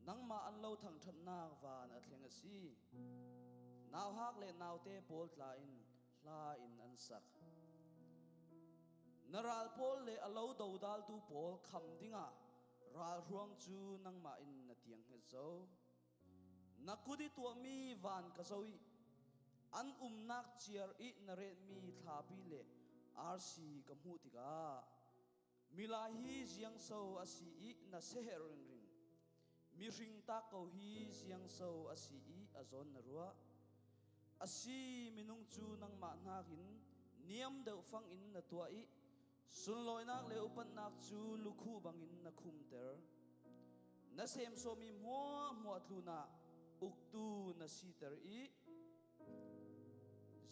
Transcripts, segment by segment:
nang ma an lo thang that nak van a thleng a si naw hak le naw te pol tla in an sak naral pol le alo do dal tu pol kham dinga ral ruang chu nang ma in na tiang he zo nakudi tu mi van ka zoi an nak chiar I na re mi thapi le rc ka mu tika milahi jiang so asi I na seher ring mi ring ta ko hi jiang so asi I azon na ruwa asi minung chu nang ma nakin niam deuh fang in na tua I sun loi nak le upan nak chu lukhu bangin na khum ter na sem so mi mo tluna uktu na si ter I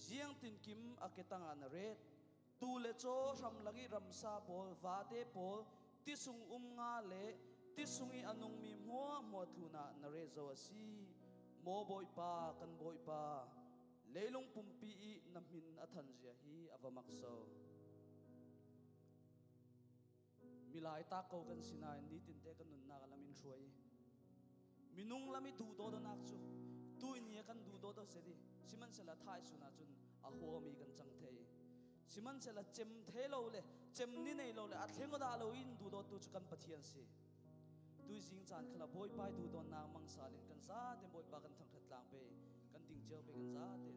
jiang tin kim aketanga na ret tu le cho ram lagi ram sa pol va te pol ti sung nga le ti sungi anung mi mo tluna na re zo asi mo boy pa kan boy pa leilung pumpi I na min athan zia hi avamak so milai ta ko kan sina ni tin te kan nun na kalamin throi minung lami du do nak chu tu in kan du do se di siman sela thai suna chun a ho mi kan chang thei siman sela chem the lo le chem ni nei lo le a thlengo da lo in du do tu chu kan pathian se tu jing chan khala boy pai du do na mang salin kan za te boy pa kan thang that lang pe kan ting cheu pe kan za te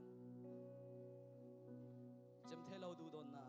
chem the lo du do na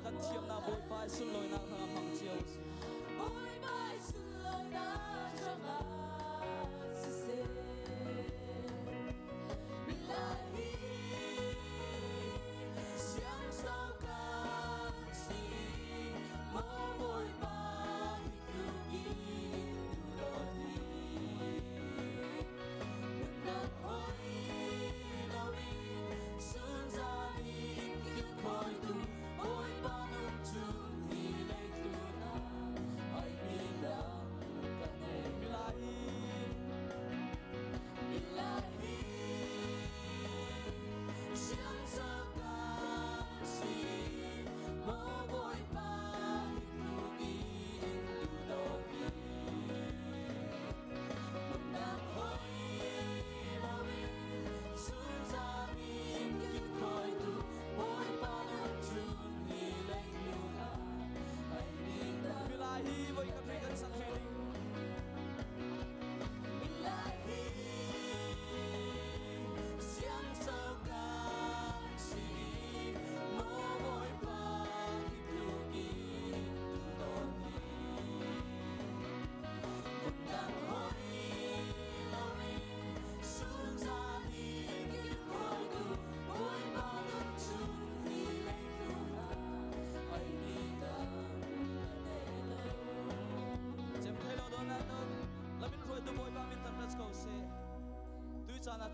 kan thiam na boy pai sun loi na thang mang chiao boy pai sun loi na changa se bilahi siam sao ka si mo boy pai tu gi tu lo ni na hoi na wi sun za ni ki koi tu boy pa tu ni le tu na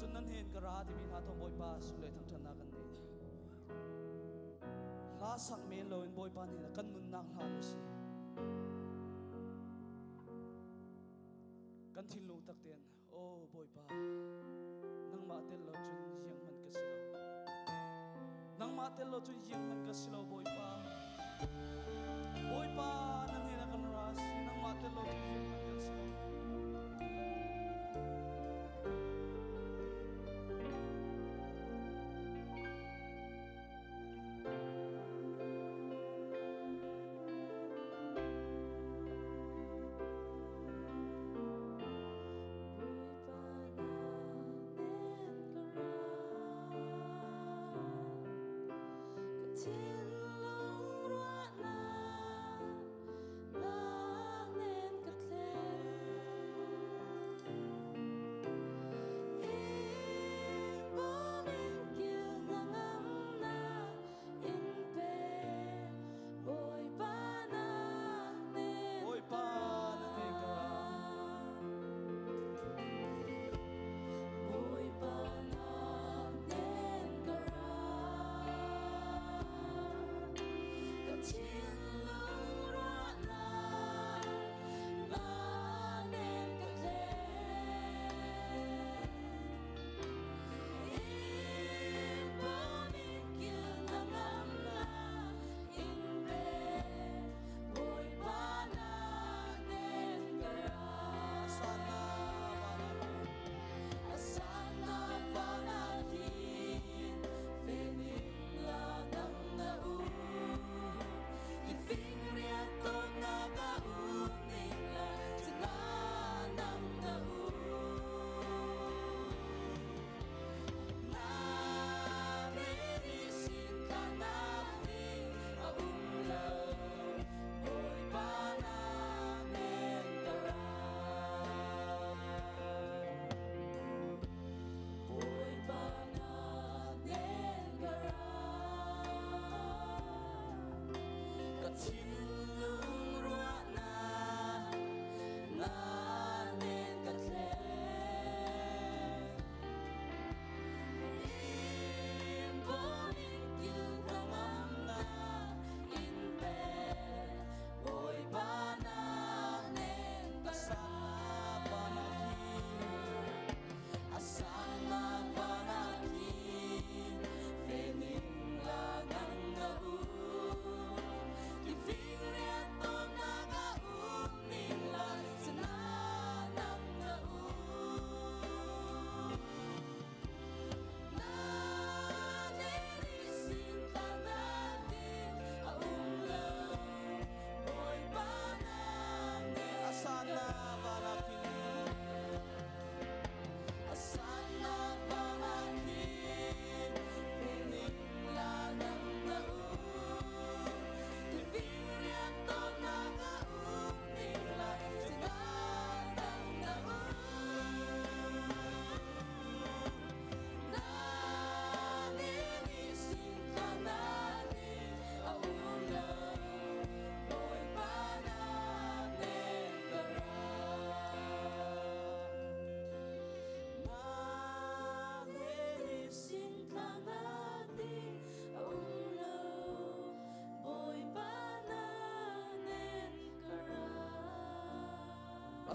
chun nan hen ka ra ti mi na thong boy pa su le thang thana kan nei la sak me lo in boy pa ni na kan nun nak hla lo si kan thil lu tak ten o boy pa nang ma tel lo chun hiang man ka silo nang ma tel lo chun hiang man ka silo boy pa nan hen kan ra si nang ma tel lo chun hiang man ka silo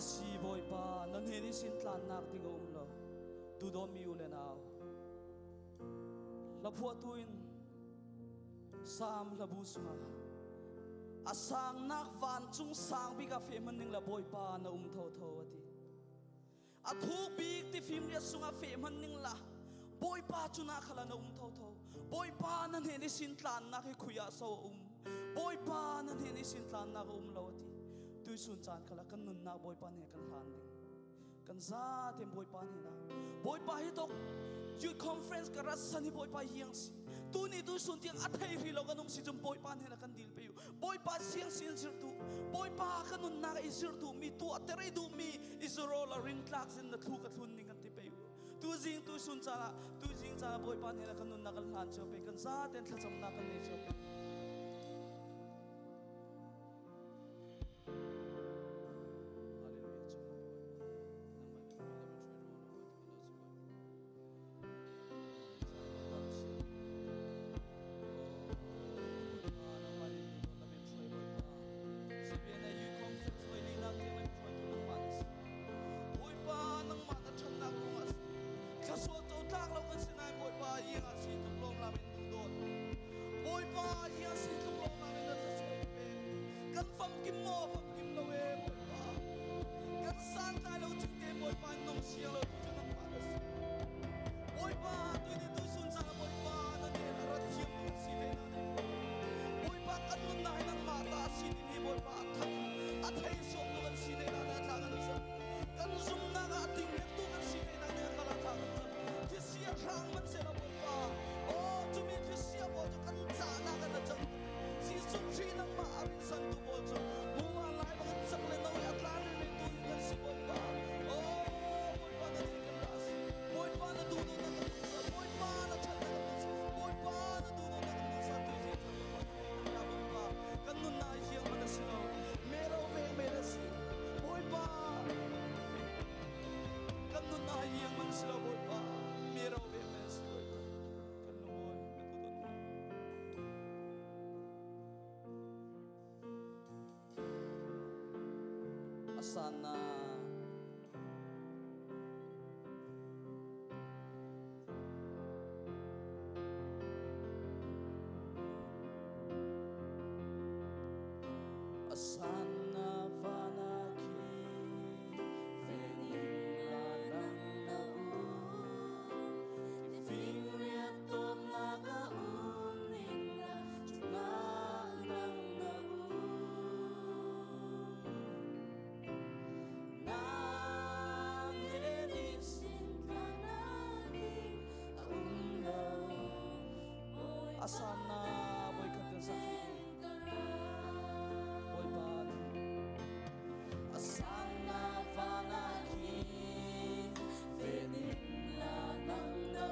asi boy pa nan heni sin tlan nak ting lo tu do mi u le naw la phua tuin sam la bu sunga asang nak van chung sang bi ka fe man ning la boy pa na tho tho ati a thu bi ti phim ria sunga fe man ning la boy pa chuna khala na tho tho boy pa nan heni sin tlan nak hi khuya so boy pa nan heni sin tlan nak lo ati tui sun chan khala kan nun na boy pa ne kan han ding kan za tem boy pa ne na boy pa hi tok youth conference ka ras san hi boy pa hiang si tu ni tu sun tiang athai ri lo kanum si jum boy pa ne na kan dil pe boy pa siang sin sir tu boy pa kan nun na ka isir tu mi tu atere du mi isro la ring class in na thu ka thun ning kan ti pe tu jing tu sun cha boy pa ne na kan nun na kan han cho pe kan za ten thla cham na kan ne cho pe kim mo phật kim lo e boi pa kan san tai lo ching ke boi pa nong siang lo tu nang ma lo si boi pa tu ni tu sun sa boi pa na ne na rat siang tu si te na ne boi pa kan nun na nang ma ta si ni ni boi pa thang a thai som no kan si te na na thang an sa kan zum na ga ting ne tu kan si te na ne kala thang an sa ti sia thang man se na boi pa o tu mi ti sia bo tu kan cha na kan na chang si sum chi nang ma arin san tu bo chu mu ma lai ba kan sak le no ya tlan ni tu kan si boi pa o boi pa na ni kan ra si boi pa na du no na kan sa boi pa na chat na kan sa boi pa na du no na kan sa tu si chan pa na boi pa kan nun na hiang ma na si no me ro ve me na si boi pa kan nun na hiang man si lo boi pa me ro ve me si boi pa kan lu boi me tu don asana asana vanaki vening la lang na ti fing riat tom na ga ning la chuna lang na na ne ni sin kanani lo asana boy khatel sakhi boy pan asana vanaki vening la nang na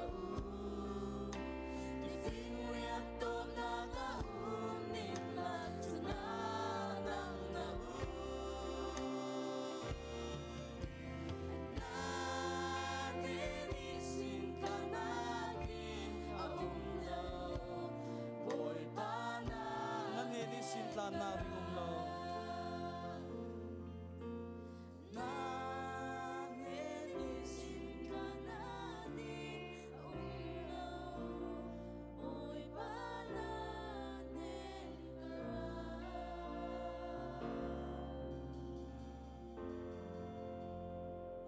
ti fing riat tom na ga ning la chuna nang na nanisin ka naging aumlo boy pa na naninisin tla naging umlo naninisin ka naging aumlo boy pa na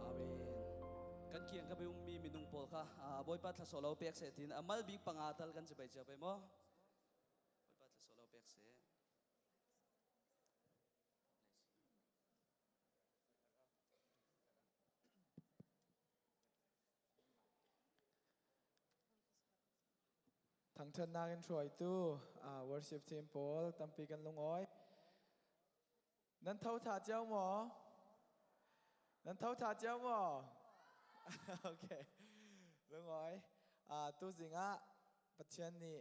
Amen. Kan kiang ka ba yung minung pol ka? Boy pat la solo pek se tin. Amal big pangatal kan sabay sabay mo. Boy pat la solo pek se. Thằng chân na kan troi tu worship team Paul tampi kan lungoi nan thau tha chau mo nan thau tha chau mo okay lungoi tu zinga pathian ni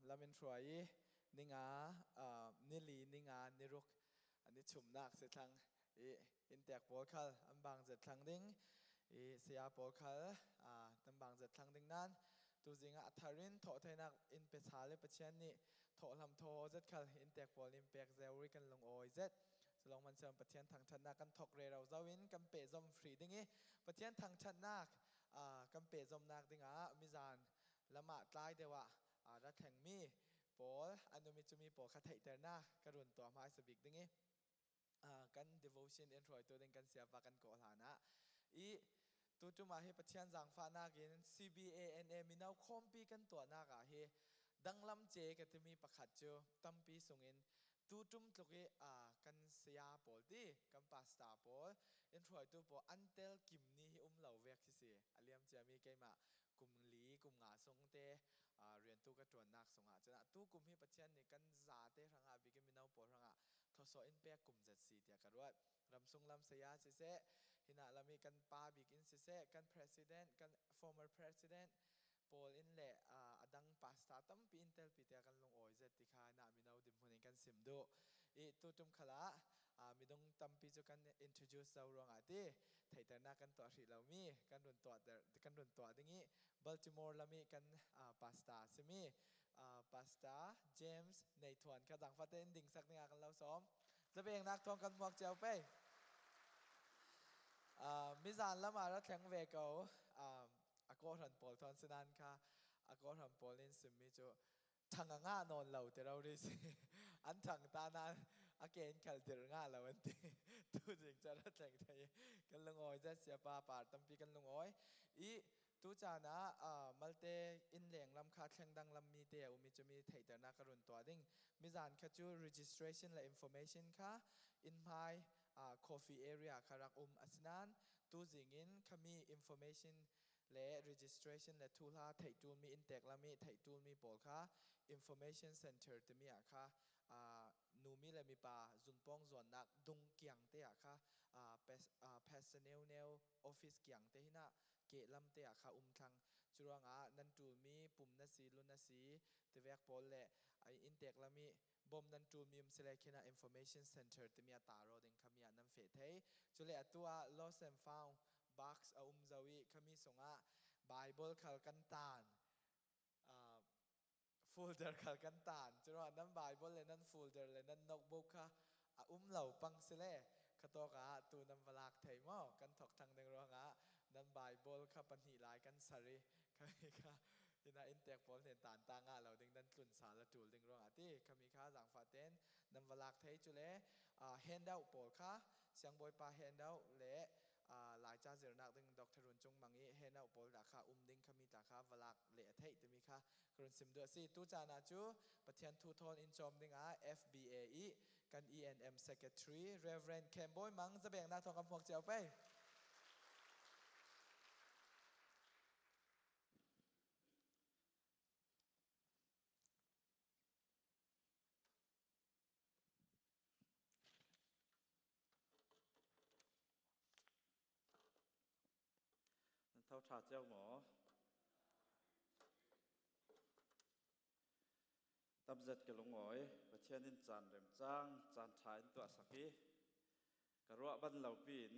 lamin troi ninga nili ninga niruk ani chumnak se thang in tek Paul khal ambang zet thang ding sia Paul khal tambang zet thang ding nan tu zinga atharin tho thainak in pe chale pachian ni tho lam tho zet khal in tek Paul in pek zeuri kan lung oi zet selong man sam pachian thang thana kan thok re rau zawin kan pe zom free dingi pachian thang thana kan pe zom nak dinga mizan lama tlai dewa ra thang mi Paul anumi chumi Paul kha thai terna karun to mai sabik dingi kan devotion in roi to ding kan siapa kan ko hlana tu tu ma he pachian zang fa na gin CBANA minau khompi kan to na ga he danglam che ka timi pakhat chu tampi sungin tu tum tloke kan sia pol ti kan pasta pol in roi tu po antel kim ni lau vek si aliam chami keima kum li kum nga song te rian tu ka ton nak songa chana tu kum hi pachian ni kan za te ranga bi ke minau pol ranga thoso in pe kum zat si tia karwat ramsung lam saya si se hina lami kan pa bikin si se kan president kan former president Paul in le adang pasta tampi intel pitia kan long oi zet tikha na minau dim hunin kan simdo tu tum khala midong tampi chu kan introduce zaw rong ati thaitar na kan to ri lawmi kan run to dingi Baltimore lami kan pasta simi pasta James Nathan ka dang fate ending sak ninga kan law som zabeng nak thong kan muak chau pe mizan lama ra thang ve ko ako ran Paul thon sinan ka ako ran Paul in simi chu thanga nga non lo te ro ri si an thang ta na again kalder nga lawanti tu jing chara teng thai kan lungoi ja siapa par tampi kan lungoi I tu chana malte in leng lam kha thleng dang lam mi te umi chumi thaitar na karun to ding mizan kha chu registration la information kha in mai coffee area kharak asnan tu jingin khami information le registration le thula thai tu mi intek la mi thai tu mi pol kha information center te mi kha numi le mi pa zunpong zon nak dung kyang te kha personnel neo office kyang te hina ke lam te kha thang chuanga nan tu mi pum na si lu na si te vek pol le ai intek la mi bom nan tu mi selekina information center te mi ta ro ding khamia nam fe thei chule atua lost and found box zawi khami songa bible khal kan tan folder khal kan tan churo nan bible le nan folder le nan notebook kha lau pang sele khatoka tu nan walak thei mo kan thok thang deng ro nga nan bible kha pani lai kan sari khami kha ina intek pol nen tan ta nga lo ding nan tlun sa la tul ding ro ati khami kha jang fa ten nan walak thei chule handout pol kha siang boy pa handout le lai cha zir nak ding dr run chung mangi handout pol da kha ding khami ta kha walak le thei te mi kha kron sim do si tu cha na chu pathian thu thon in chom ding FBA kan ENM secretary reverend Kemboy mang za beng na thong kam phok cheu peเท่าชาเจ้าหมอตำเจ็ดกะลงหอยประเทศนินจานเริ่มจ้างจานถ่ายตัวสักทีกระรัวบันเหล่าปีน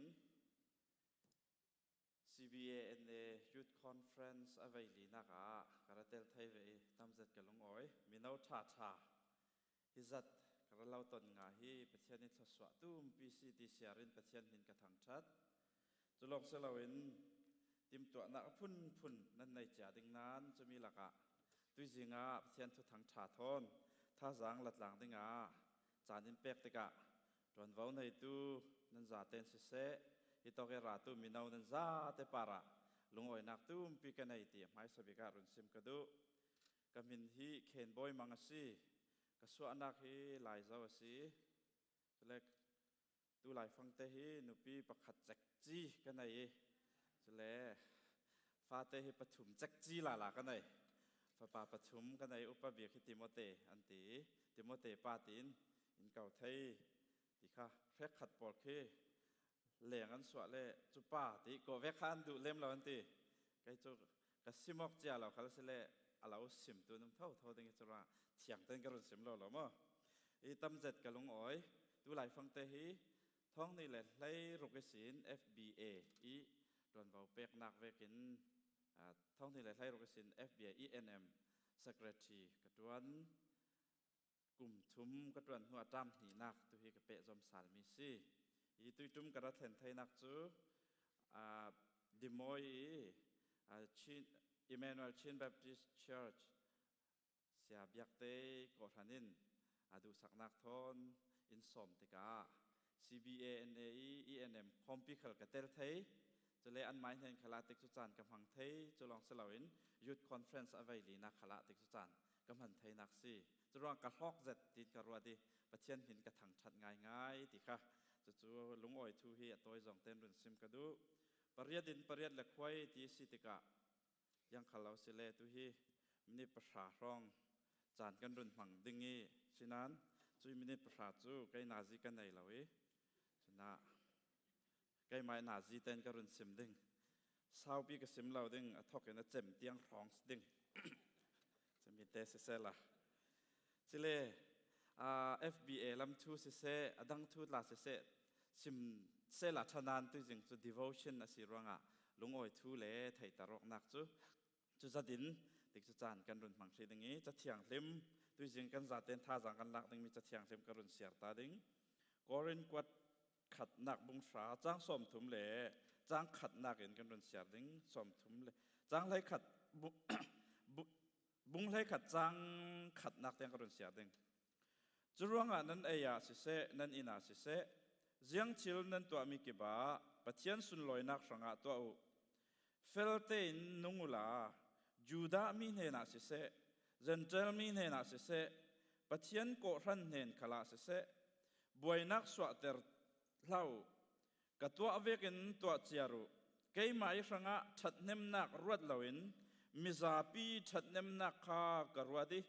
CBANA Youth Conference อวัยลีนักกระเตลไทยเวตำเจ็ดกะลงหอยมีนาวชาฮิจัดกระเล่าตนงาฮีประเทศนินทศวรรษตุ้มปีซีดีเซียรินประเทศนินกระทังชัดจุลองเสลาวินติมตัวนักพุ่นนั่นในจ่าดิงนั้นจะมีหลักตุยจิงเทียนทุทังชาทอนท่าจางหลัดหลังดิงจานินเป็กติกะตอนวันในตูนั่นจ่าเต็นเสอิตอกเอราตูมีนาวนั่นจ่าเตปาระลุงอ้อยนักตูมปีกันในตีไม่สบิการุนซิมกระดูกมินฮีเคนบอยมังสีกษัวนักฮีหลายเจ้าสีเล็กตูหลายฟังเตฮีนุปีประคัดจักจีกันในจะเล่ฟาเตหิปฐุมจักจีลากันเลยฟ้าป่าปฐุมกันเลยอุปเบียคิติโมเตอันตีติโมเตปาตินอินเก่าไทยติค่ะแค่ขัดปอดคือเหลี่ยงอันสวะเล่จุป้าติโกเวคันดูเล่มเราอันตีไกจุกสิมอกเจ้าเราเขาเล่เราสิมตัวน้ำเท่าดึงจุระเถียงเต้นกระดุนสิมเรามั้งอีตำเจ็ดกะลงอ้อยดูหลายฟังเตหิท้องนี่แหละไล่รุกศิล FBA อีโดนเบาเป็กนักเวกินท้องที่ไหลไล่โรกสิน FBI ENM Secretary กระดวนกลุ่มชุมกระดวนหัวจำหีนักตุฮีกระเปะจอมสารมีซีอีตุยจุ่มกระเทนไทยนักจูดิมอยชินEmmanuel Chin Baptist Church เสียบยักเตกอดหันินดูสักนักทอนอินสมติกา CBANA ENM คอมพิเคลกระเตลไทยจะเล่อันหมายเห็นขลาติกสุจานกำพังไทยจะลองสลาวินยุทธคอนเฟรนซ์อวัยลีนักขลาติกสุจานกำพันไทยนักซีจะลองกระหอกเจ็ดติดกระรัวดีประเทศหินกระถังชัดง่ายติค่ะจะจูลุงอ้อยทูฮีตัวจงเต้นรุนซิมกระดูปริยดินปริยดเล็กไว้ที่สิติกะยังขลาสิเลทูฮีมินิประชาร้องจานกันรุนหังดึงงี้ฉะนั้นจูมินิประชาจูใกล้นาซีกันในเหล่านี้ฉะนั้นใกล้ไม้นาซีเต้นกรุนซิมดึงสาวปีกซิมเราดึงทอกกันเจ็มเตียงร้องดึงจะมีเตสเซล่ะสิเลFBA ลำทูสิเซดังทูลาสิเซซิมเซล่ะชนานตัวจริงจุด devotion อสิรังลุงอ้อยทูเล่ไทยตารอกนักจุดดินติดจุดจานกันรุนมังสีดึงนี้จะเถียงเล่มตัวจริงกันจัดเต้นท่าจังกันลักดึงมีจะเถียงเล่มกรุนเสียตาดึงกอรินกวดขัดหนักบุงสาจ้างสมถุมเล่จ้างขัดหนักเห็นกันรุนเสียดึงสมถุมเล่จ้างไรขัดบุงไรขัดจ้างขัดหนักเตียงกันรุนเสียดึงจ จุรวงนั้นเอียสิเสนั้นอินาสิเสเจียงชิลนั้นตัวมีกิบะปัจเจียนสุนลอยนักสังอาตัวอุเฟลเตนนุงุลาจูดามีเฮนัสิเสเจนเจลมีเฮนัสิเสปัจเจียนโกรันเฮนขลาสิเสบวยนักสวะเตอร์เล่ากับตัวเวกินตัวเจียรุเกยหมายสังอาชัดเนมนักรวดเหลวินมิซาปีชัดเนมนักข้ากรวดิ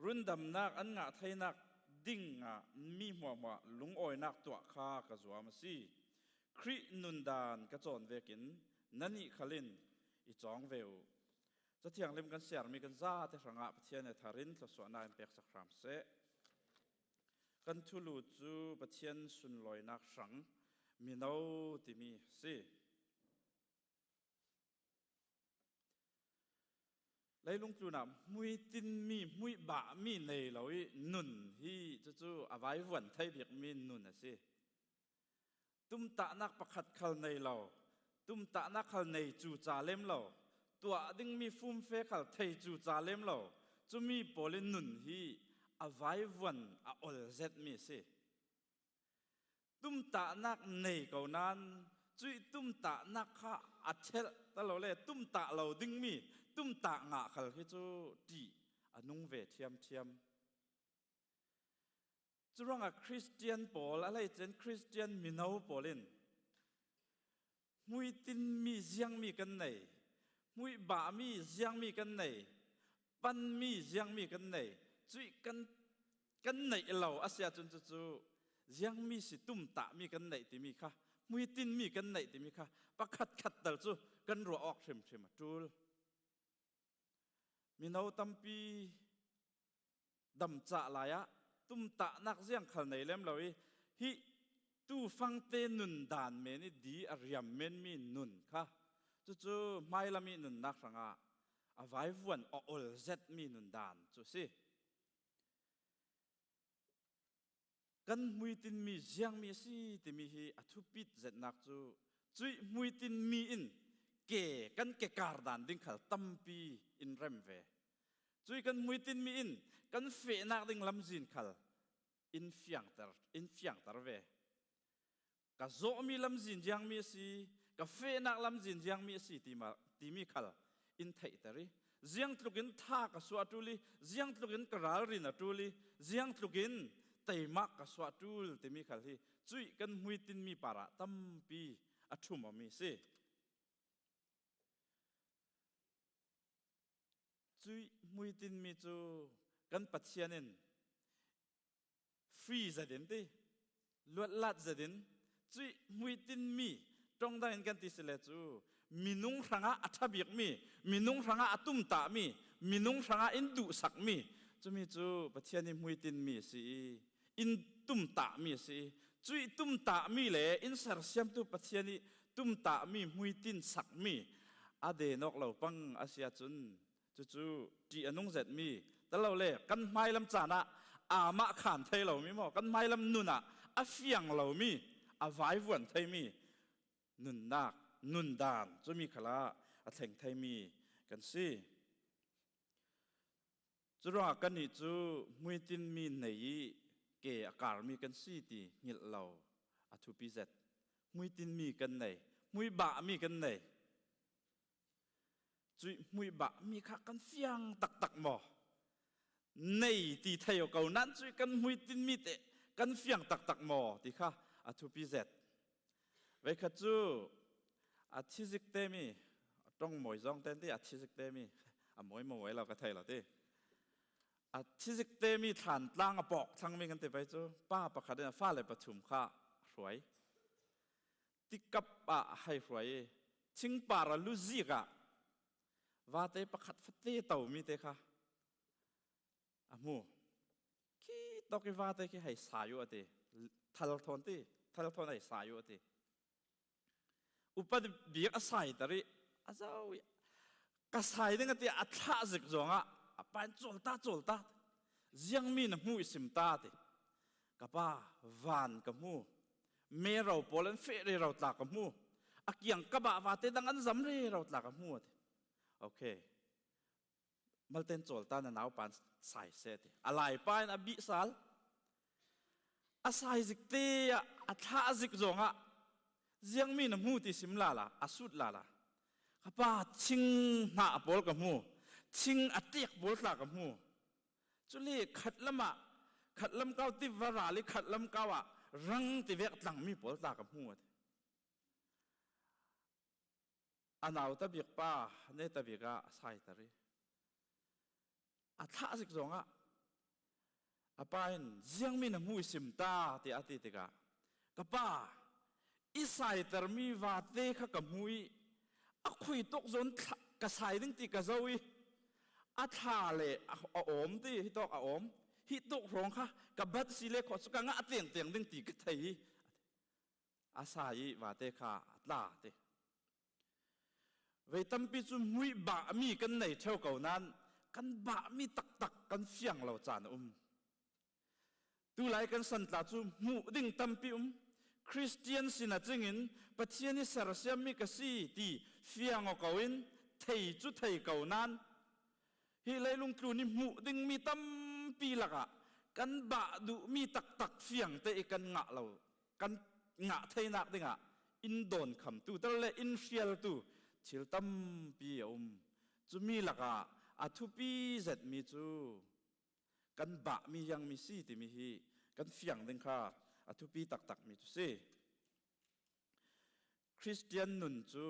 รุ่นดำนักอันงะไทยนักดิ่งมีหัวลุงอ้อยนักตัวข้ากระจวมาซีครินุนดานกระจอนเวกินนันนี่ขลินอีจองเววจะเที่ยงเล่มกันเสียมีกันซาแต่สังอาประเทศในทารินทศวนาอิมเปกสักครามเสกันทุลูจูประเทศสุนลอยนักสังมีนาวที่มีสิไล่ลุงจูน่ะมุยตินมีมุยบะมีในเราอีนุนที่จู่ๆเอาไว้วันไทยเบียกมีนุนนะสิตุ้มตะนักประคัดขัลในเราตุ้มตะนักขัลในจูจาเล่มเราตัวดิ้งมีฟุ้มเฟขัลไทยจูจาเล่มเราจะมีโปลินุนที่เอาไว้วันเอาอลเซตมีสิตุ้มตะนักในเก่านั้นจุยตุ้มตะนักข้าอัดเชลตลอดเลยตุ้มตะเราดิ้งมีตุ้มตะงะขัลที่จูดีอนุงเวทเทียมจุรังคริสเตียนโปลอะไรเจนคริสเตียนมินาวโปลินมุยตินมีเสียงมีกันไหนมุยบะมีเสียงมีกันไหนปันมีเสียงมีกันไหนจุยกันไหนเราอาเซียจนจู่เสียงมีสิตุ้มตะมีกันไหนที่มีค่ะมุยตินมีกันไหนที่มีค่ะประคัดเตอจู่กันรัวออกเฉมจูลมินาวตัมปีดำจ่าลายะตุ้มตะนักเสียงขันในเล่มเราฮิตู้ฟังเตนุนดานเมนี่ดีอริยมเมนมีนุนค่ะจู่ๆไม่ละมีนุนนักสังอาเอาไว้วันออลเซตมีนุนดานจู่สิกันมุยตินมีเสียงมีสิที่มีฮิอทุปิดเซตนักจู่จุยมุยตินมีอินเกกันเกการดานดิ้งขัลตัมปีอินเรมเวจุยกันมุยตินมีอินกันเฟนักดิ้งลำจินขัลอินเฟียงตาร์เวกับโซมีลำจินยังมีสิกับเฟนักลำจินยังมีสิที่มีขัลอินไทยตารีเสียงตลุกินท่ากับสวัสดุลีเสียงตลุกินกระรินาตุลีเสียงตลุกินเตมักกับสวัสดุลที่มีขัลที่จุยกันมุยตินมีปาระตัมปีอัชุมมีสิจุยมุยตินมีจูกันปัจเจียนินฟรีจะเด่นที่ลวดลาดจะเด่นจุยมุยตินมีตรงนั้นกันที่เสลจูมินุงสังอาอัฐบิกมินุงสังอาตุมตามินุงสังอาอินดุสักจูมีจูปัจเจียนิมุยตินมีสิอินตุมตามีสิจุยตุมตามีเลยอินสารเสียมตุปัจเจียนิตุมตามีมุยตินสักอาเดนอกเราปังอาเซียจุนจู่ๆที่อนุงเจ็ดมีแต่เราเล่กันไม้ลำจานะอามะขานไทยเรามีมั้งกันไม้ลำนุนอาเฟียงเรามีอาไว้วันไทยมีนุนนักนุนดานจะมีขลาอาเถงไทยมีกันสิจุรางกันนี่จู่มุยตินมีไหนเกอากาศมีกันสิตีเงียเราอาทุปิเจ็ดมุยตินมีกันไหนมุยบะมีกันไหนจุยมุยบะมีข้ากันเฟียงตักหมอในที่ไทยเก่านั้นจุยกันมุยตินมีเตกันเฟียงตักหมอที่ข้าอาทุปิเซตไว้ข้าจูอาทิสิกเตมีต้องหมวยจองเต้นที่อาทิสิกเตมีหมวยเราก็ไทยเราที่อาทิสิกเตมีฐานตั้งปอกทั้งมีกันเตไปจูป้าประคาเดนฟ้าเลยประชุมข้าสวยติกับป้าให้สวยชิงป่าระลุซิกะว่าแต่ประคัดฟัดเต้เต่ามีเตค่ะมูขี้ตอกว่าแต่ขี้ให้สายอยู่เตทัลทอนให้สายอยู่เตอุปนิบิกสายตรีอาเจ้ากสายนึงเตอัฐาศึกจงปานโจลตายังมีน้ำมูสิมตาเตกับป้าวานกับมูเมเราโปลันเฟรเราตากับมูอักยังกับว่าแต่ดังอันจำเรเราตากับมูเตโอเคมาเต้นโจลตาหนาวปานสายเสตอะไรไปนะบิสัล อาศัยจิกเตะอาท่าจิกจงอ่ะยังมีน้ำมูที่สิมลาละอาสุดลาละข้าป้าชิงหน้าบอลกับมูชิงอัดเตียกบอลลากับมูจุลีขัดละมะขัดลำเก้าติวราลิขัดลำเก้าอ่ะรังติเวกตังมีบอลลากับมูอันเอาตะเบียกป้าเนตะเบียกใส่ตะรีอาท่าจิกจงอ่ะอาป้าเห็นยังมีน้ำมูสิมตาติอาติติกะกับป้าอีใส่ตะมีวาเตะข้ากับมูอาคุยตกจนกระใส่ดึงติกระโจยอาท่าเลยอาอมตีฮิตอกอาอมฮิตอกรองค่ะกับบัดสิเลขอสุกังอาเตียงเตียงดึงติกระไทยอาศัยวาเตะข้าลาเตเวทัมปิจุมุยบะมีกันในเท่าเก่านั้นกันบะมีตักกันเสียงเราจานตูไลกันสันตาจูมูดิ่งตัมปิคริสเตียนสินะจึงินปัจเจียนิสารเสียมิกสีตีเฟียงอเกวินไทยจุไทยเก่านั้นฮิไลลุงตูนี่มูดิ่งมีตัมปีละกะกันบะดูมีตักเฟียงเตะกันงะเรากันงะไทยนักดิ่งะอินโดนคำตูตะเลอินเชียลตูชิลตัมปีจูมีละกะอาทุปีเจ็ดมีจูกันบะมียังมีสีติมีฮีกันเฟียงดิ่งค่ะอาทุปีตักมีจูสิคริสเตียนนุนจู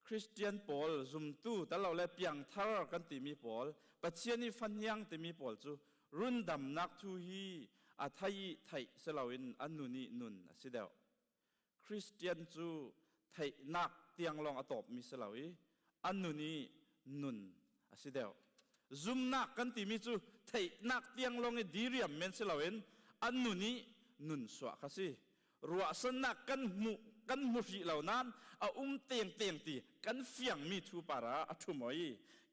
คริสเตียนปอลซุมตูแต่เราเลยเปียงทาร์กันติมีปอลปัจเจียนี่ฟันยังติมีปอลจูรุ่นดำนักทูฮีอาไทยเสลาวินอันนุนีนุนสิเดียวคริสเตียนจูไทยนักเตียงลองอตบมีสลาวิอันนุนีนุนสิเดียวซุมนักกันติมีจูไทยนักเตียงลองดีเรียมเมนสลาวินอันนุนีนุนสวะคสิรัวสนักกันมุสีเหล่านั้นเอาเตียงตีกันเฟียงมีทูปาระอัตุมอย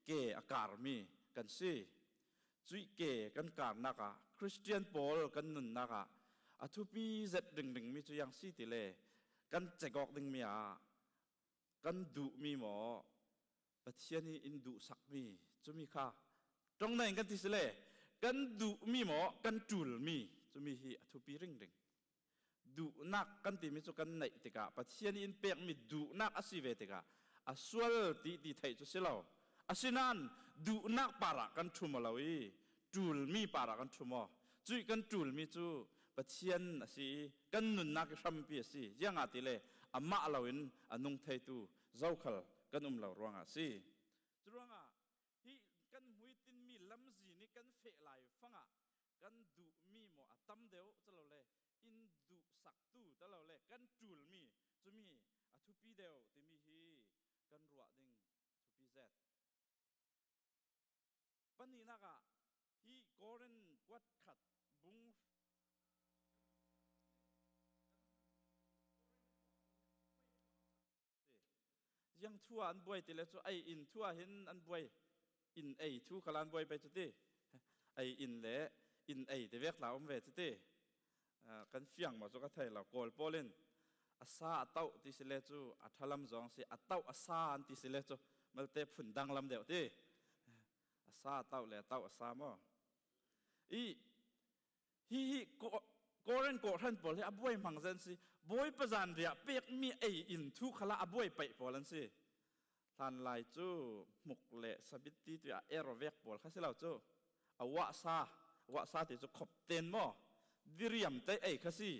เกอากาศมีกันสิจุยเกกันการนักคริสเตียนปอลกันนุนนักอัตุปีเจ็ดดึงมีจุยังสิติเลกันเจกอกดึงมีกันดุมีหมอปัจเจียนี่อินดุสักมีจุมีค่ะตรงไหนกันที่สิเลกันดุมีหมอกันจุลมีจุมีฮีอัตุปีดึงดูนักกันที่มิจุกันไหนติกะปัจเจียนี่อินเปียกมีดูนักอาศิเวติกะอาสวลตีไทยจุสิเราอาศินันดูนักปาระกันทุมเราจูลมีปาระกันทุมจุยกันจูลมีจูปัจเจียนอาศิกันนุนนักชัมปีอาศิยังอาติเลอามาเราอินอนุงไทยตูเจ้าขลกันเรารวงอาศิจรวงฮีกันหุยตินมีลำจีนี่กันเฟะไหลฟังกันดูมีหมอตั้มเดียวจะเราเลยอินดูสักตู้แต่เราเลยกันจูลมีจะมีทุปีเดียวที่มีฮีกันรัวดึงทุปีเจ็ดปันนี้นักฮีกอรันกวัดขัดบุงยังทั่วอันบวยติเลจูไออินทั่วเห็นอันบวยอินไอทั่วขลันบวยไปจุดที่ไออินเละอินไอเดเวกลาวเวจุดที่กันเฟียงมาจุกไทยเราโกลโปลินอาซาเต้าที่สิเลจูอัทลัมจงสิอัตเต้าอาซาอันที่สิเลจูมันเตะฝุ่นดังลำเดียวที่อาซาเต้าเลยเต้าอาซามอฮีโกเรนโกรันปอลอบวยมังเซนสิบวยประจันเดียเปียกมีไออินทุขละอบวยไปปอลันสิทันลายจูมุกเละสบิตีตัวเอรเวกปอลข้าสิเราจูอวะซาที่จูขบเต็นมอดิเรียมเตไอข้าสิ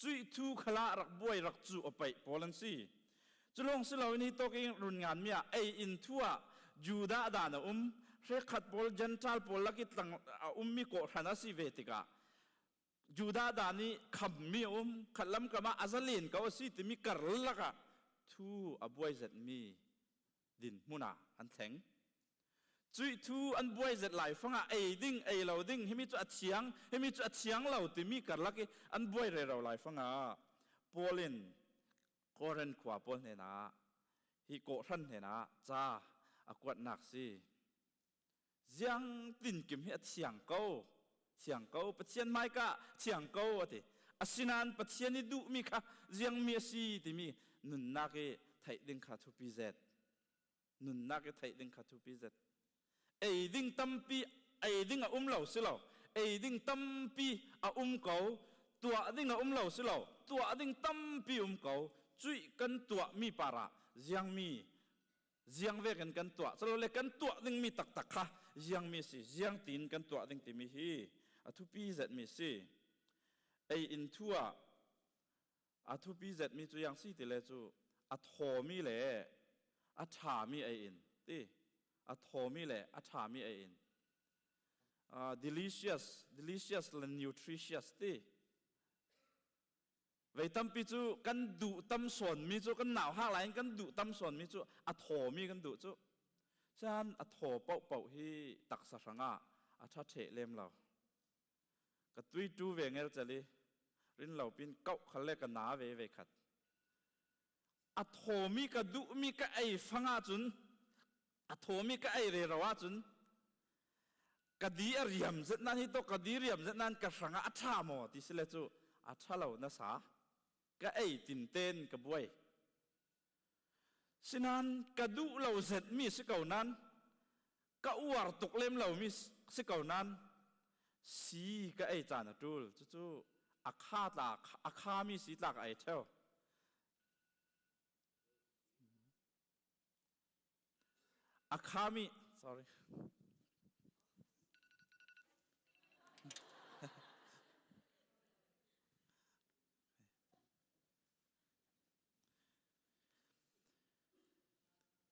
จุยทุขละรักบวยรักจูอไปปอลันสิจุลงสิเราiniตกิงรุนงานเมียไออินทัวยูดาดานะเรขัดปอลจันทรัลปอลลักิตังมีโกรันสิเวติกายูดาดานีคำมีขัดลำกมาอาซาลินก็สิติมีกระลักทูอบวยเจ็ดมีดินมุนาอันแข็งจุยทูอันบวยเจ็ดหลายฟังไอดิ้งไอเราดิ้งให้มีจุดเฉียงเราติมีกระลักอันบวยเราหลายฟังปอลินโกเรนขวาปอลเนนะฮิโกรันเนนะจ้าอากวดหนักสิยังตินกิมให้เฉียงเก้าปัจเจียนไม่กะเฉียงเก้าติอาศินันปัจเจียนนี่ดูมีค่ะยังมีสิที่มีนุนนักไทยดึงขาทุปีเจ็ดนุนนักไทยดึงขาทุปีเจ็ดไอดึงตั้มปีไอดึงเหล่าสิเหล่าไอดึงตั้มปีเก้า ตัวดิ้งเหล่าสิเหล่าตัวดิ้งตั้มปีเขาจุยกันตัวมีปาระยังมียังเวกันกันตัวสโลเลกันตัวดิ้งมีตักตักค่ะยังมีสิยังตีนกันตัวดิ้งติมีฮีทุปีเจ็ดมีสิไออินทัวทุปีเจ็ดมีจุยังสิติเลจูทอมีเล่ชามีไออินตีทอมีเล่ชามีไออินdelicious และ nutritious ตีไว้ตั้มปีจูกันดูตั้มส่วนมีจูกันหนาวห้าไหลกันดูตั้มส่วนมีจูทอมีกันดูจูฉะนั้นทอเป่าฮีตักสังอาชาเทเลมเราก็ตุยจูเวงเอลจะลีรินเราเป็นเก้าขันเล็กกันหนาเวขัดทอมีกันดูมีกันไอฟังอาจุนทอมีกันไอเรราวาจุนกดีเรียมเสนั้นฮิโตกดีเรียมเสนั้นกสังอาชาโมติสิเลจูอาชาเรานะสาก็ไอตินเต้นกับบวยฉะนั้นกดูเราเสร็จมีสิเก่านั้นก็อวดตกเล่มเรามีสิเก่านั้นสีก็ไอจานจูลจู่อาคาตาอาคามีสีตากไอเท่าอาคามี sorry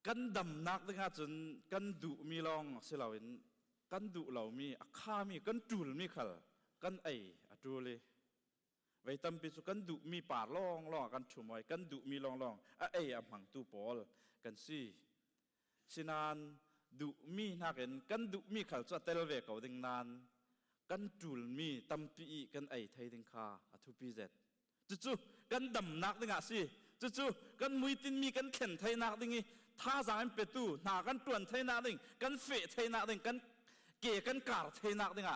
กันดำนักดึงจนกันดุมีลองเสลาวินกันดุเหล่ามีข้ามีกันจูลมีขัลกันไอจูเลยไว้ตั้มปิสุกันดุมีป่าลองกันชุ่มไว้กันดุมีลองไอหังตูปอลกันสิสินานดุมีนักเห็นกันดุมีขัลจะเตลเวกเอาดึงนานกันจูลมีตั้มปีกันไอไทยดึงข้าทุปีเจ็ดจู่กันดำนักดึงสิจู่กันมุยตินมีกันเข็นไทยนักดึงท่าจางเป็นตู้หนากันตวนไทยนักดึงกันเฟะไทยนักดึงกันเกี่ยกันกาดไทยนักดึง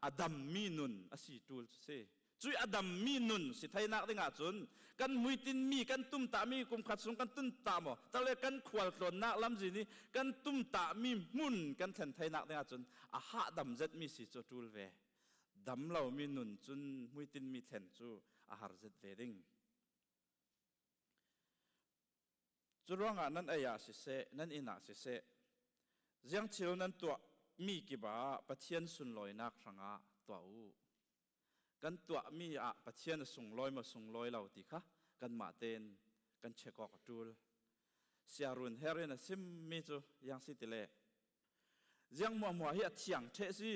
อดัมมีนุนสิจูลสิจุยอดัมมีนุนสิไทยนักดึงจนกันมุยตินมีกันตุ้มตามีกุมขัดสงกันตุ้มตามตะเลกันขวดหล่นนักลำจีนี่กันตุ้มตามีมุนกันเข็นไทยนักดึงจนหาดัมเจ็ดมีสิจูลเวดัมเรามีนุนจนมุยตินมีเข็นจูหาเจ็ดเวดิงจุดร่างนั้นไอ้ยาสิเสนั้นอินาสิเสยังเชียวนั้นตัวมีกี่บ่าปะเทียนสุนลอยนักสังอาตัวอูกันตัวมีปะเทียนส่งลอยมาส่งลอยเราติค่ะกันมาเต้นกันเช็คออกจูลเสียรุนเฮเรนซิมมีจูยังสิติเลยังมัวเฮียเทียงเทสิ